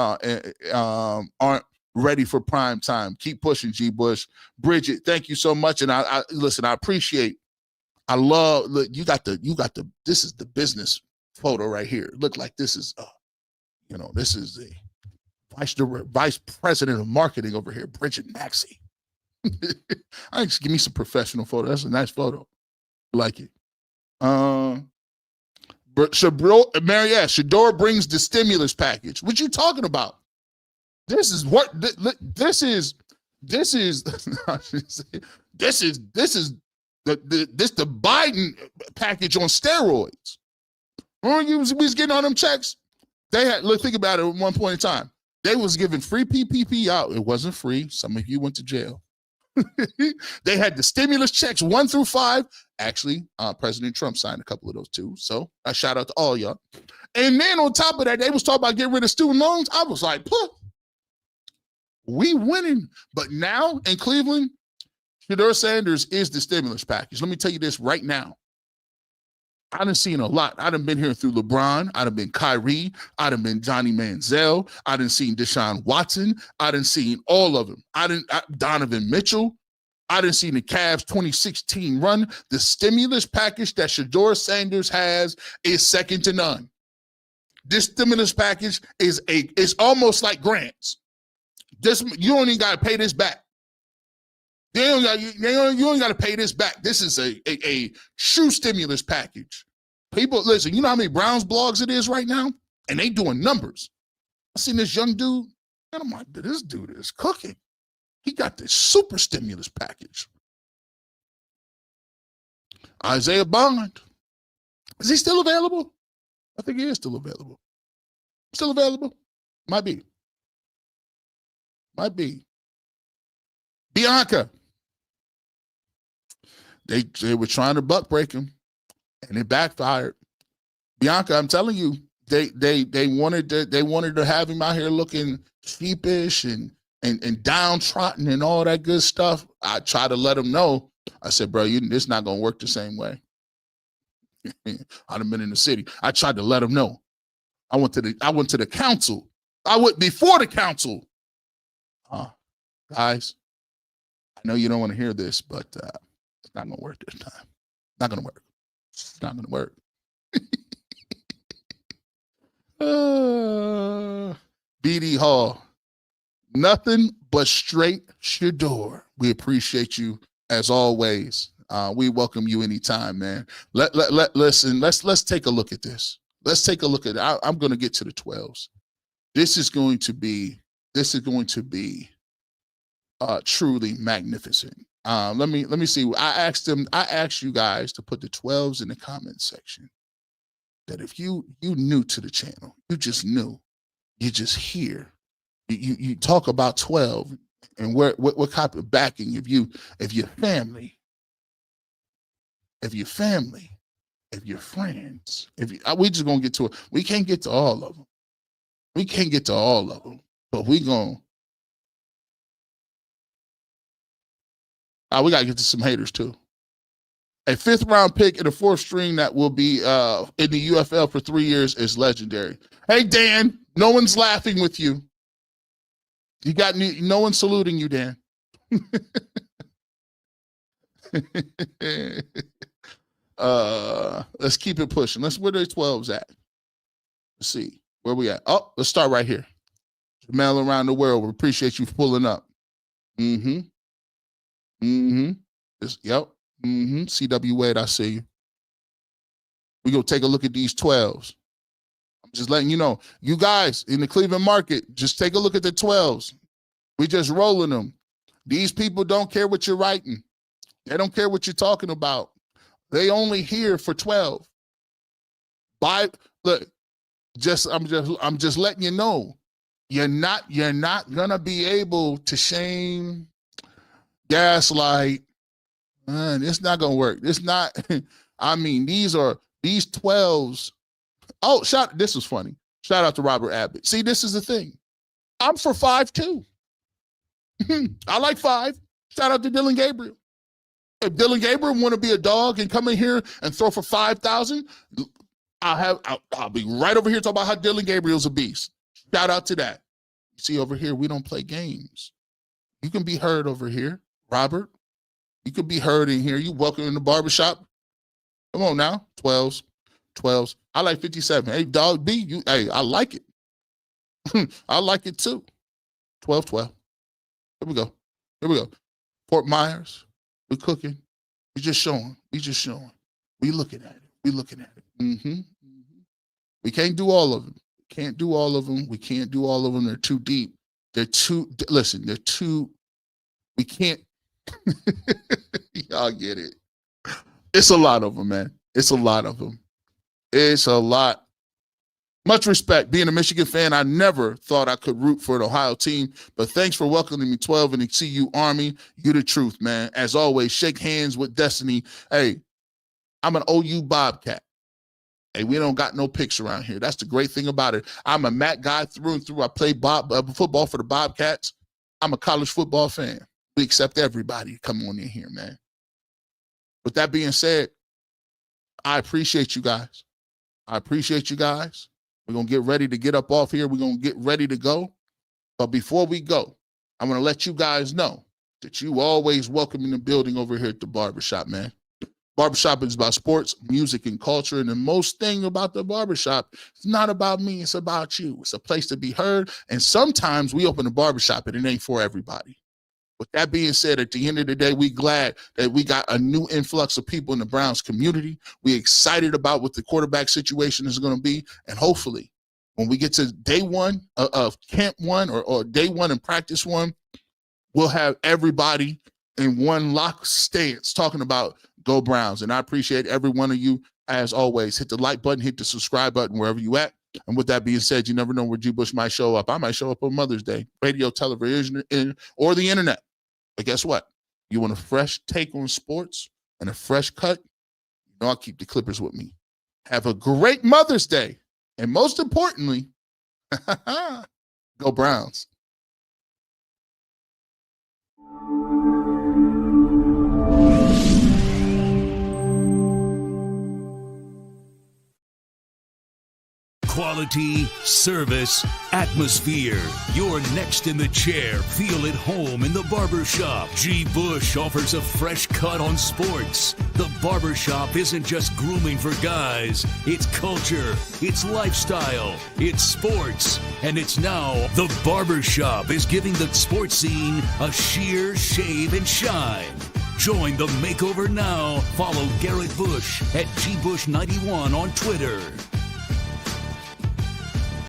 A: aren't ready for prime time. Keep pushing, G. Bush. Bridget, thank you so much. And I listen, I appreciate. I love. Look, you got the. This is the business photo right here. Look like this is, this is the vice president of marketing over here, Bridget Maxey. I just give me some professional photo. That's a nice photo. I like it. But Shedeur brings the stimulus package. What you talking about? This is what this is the Biden package on steroids. Remember we was getting on them checks? They had think about it at one point in time. They was giving free PPP out. It wasn't free. Some of you went to jail. They had the stimulus checks 1 through 5. Actually, President Trump signed a couple of those too. So I shout out to all y'all. And then on top of that, they was talking about getting rid of student loans. I was like, we winning. But now in Cleveland, Shedeur Sanders is the stimulus package. Let me tell you this right now. I done seen a lot. I done been here through LeBron. I done been Kyrie. I done been Johnny Manziel. I done seen Deshaun Watson. I done seen all of them. Donovan Mitchell. I done seen the Cavs 2016 run. The stimulus package that Shedeur Sanders has is second to none. This stimulus package is almost like grants. You don't even got to pay this back. You ain't got to pay this back. This is a true stimulus package. People, listen, you know how many Browns blogs it is right now? And they doing numbers. I seen this young dude, and I'm like, this dude is cooking. He got this super stimulus package. Isaiah Bond. Is he still available? I think he is still available. Still available? Might be. Bianca. They were trying to buck break him, and it backfired. Bianca, I'm telling you, they wanted to have him out here looking sheepish and downtrodden and all that good stuff. I tried to let him know. I said, bro, this not gonna work the same way. I'd have been in the city. I tried to let him know. I went to the council. I went before the council. Guys, I know you don't want to hear this, but it's not going to work this time. Not going to work. It's not going to work. BD Hall. Nothing but straight Shedeur. We appreciate you as always. We welcome you anytime, man. Listen, let's take a look at this. Let's take a look at it. I'm going to get to the 12s. This is going to be truly magnificent. Let me see. I asked you guys to put the 12s in the comment section. That if you new to the channel, you just knew, you just hear, you talk about 12 and what type of backing if your family, if your friends, we just gonna get to it. We can't get to all of them. But we gonna. We got to get to some haters, too. A 5th round pick and a 4th string that will be in the UFL for 3 years is legendary. Hey, Dan, no one's laughing with you. No one's saluting you, Dan. Let's keep it pushing. Where the 12s at? Let's see. Where we at? Oh, let's start right here. Mail around the world. We appreciate you pulling up. Yep. CW Wade, I see you. We're going to take a look at these 12s. I'm just letting you know. You guys in the Cleveland market, just take a look at the 12s. We just rolling them. These people don't care what you're writing. They don't care what you're talking about. They only here for 12. Look, I'm just letting you know. You're not gonna be able to shame, gaslight. It's not gonna work. It's not. I mean, these 12s. Oh, this was funny. Shout out to Robert Abbott. See, this is the thing. I'm for 5 too. I like 5. Shout out to Dillon Gabriel. If Dillon Gabriel want to be a dog and come in here and throw for 5,000, I'll be right over here talking about how Dillon Gabriel's a beast. Shout out to that. See, over here, we don't play games. You can be heard over here, Robert. You can be heard in here. You welcome in the barbershop. Come on now. 12s. I like 57. Hey, dog B, I like it. I like it too. 12. Here we go. Fort Myers, we're cooking. We just showing. We looking at it. Mm-hmm. We can't do all of them. We can't do all of them. They're too deep. They're too, we can't. Y'all get it. It's a lot of them, man. It's a lot. Much respect. Being a Michigan fan, I never thought I could root for an Ohio team, but thanks for welcoming me 12 and the CU Army. You the truth, man. As always, shake hands with destiny. Hey, I'm an OU Bobcat. Hey, we don't got no picks around here. That's the great thing about it. I'm a Mac guy through and through. I play football for the Bobcats. I'm a college football fan. We accept everybody to come on in here, man. With that being said, I appreciate you guys. We're going to get ready to get up off here. We're going to get ready to go. But before we go, I'm going to let you guys know that you always welcome in the building over here at the barbershop, man. Barbershop is about sports, music, and culture. And the most thing about the barbershop, it's not about me, it's about you. It's a place to be heard. And sometimes we open the barbershop and it ain't for everybody. With that being said, at the end of the day, we glad that we got a new influx of people in the Browns community. We excited about what the quarterback situation is going to be. And hopefully, when we get to day one of camp one or day one and practice one, we'll have everybody in one lock stance talking about Go Browns. And I appreciate every one of you. As always, hit the like button, hit the subscribe button wherever you at. And with that being said, you never know where G. Bush might show up. I might show up on Mother's Day, radio, television, or the internet. But guess what? You want a fresh take on sports and a fresh cut? You know I'll keep the Clippers with me. Have a great Mother's Day. And most importantly, go Browns.
B: Quality, service, atmosphere. You're next in the chair. Feel at home in the barbershop. G. Bush offers a fresh cut on sports. The barbershop isn't just grooming for guys. It's culture, it's lifestyle, it's sports. And it's now the barbershop is giving the sports scene a sheer shave and shine. Join the makeover now. Follow Garrett Bush at GBush91 on Twitter.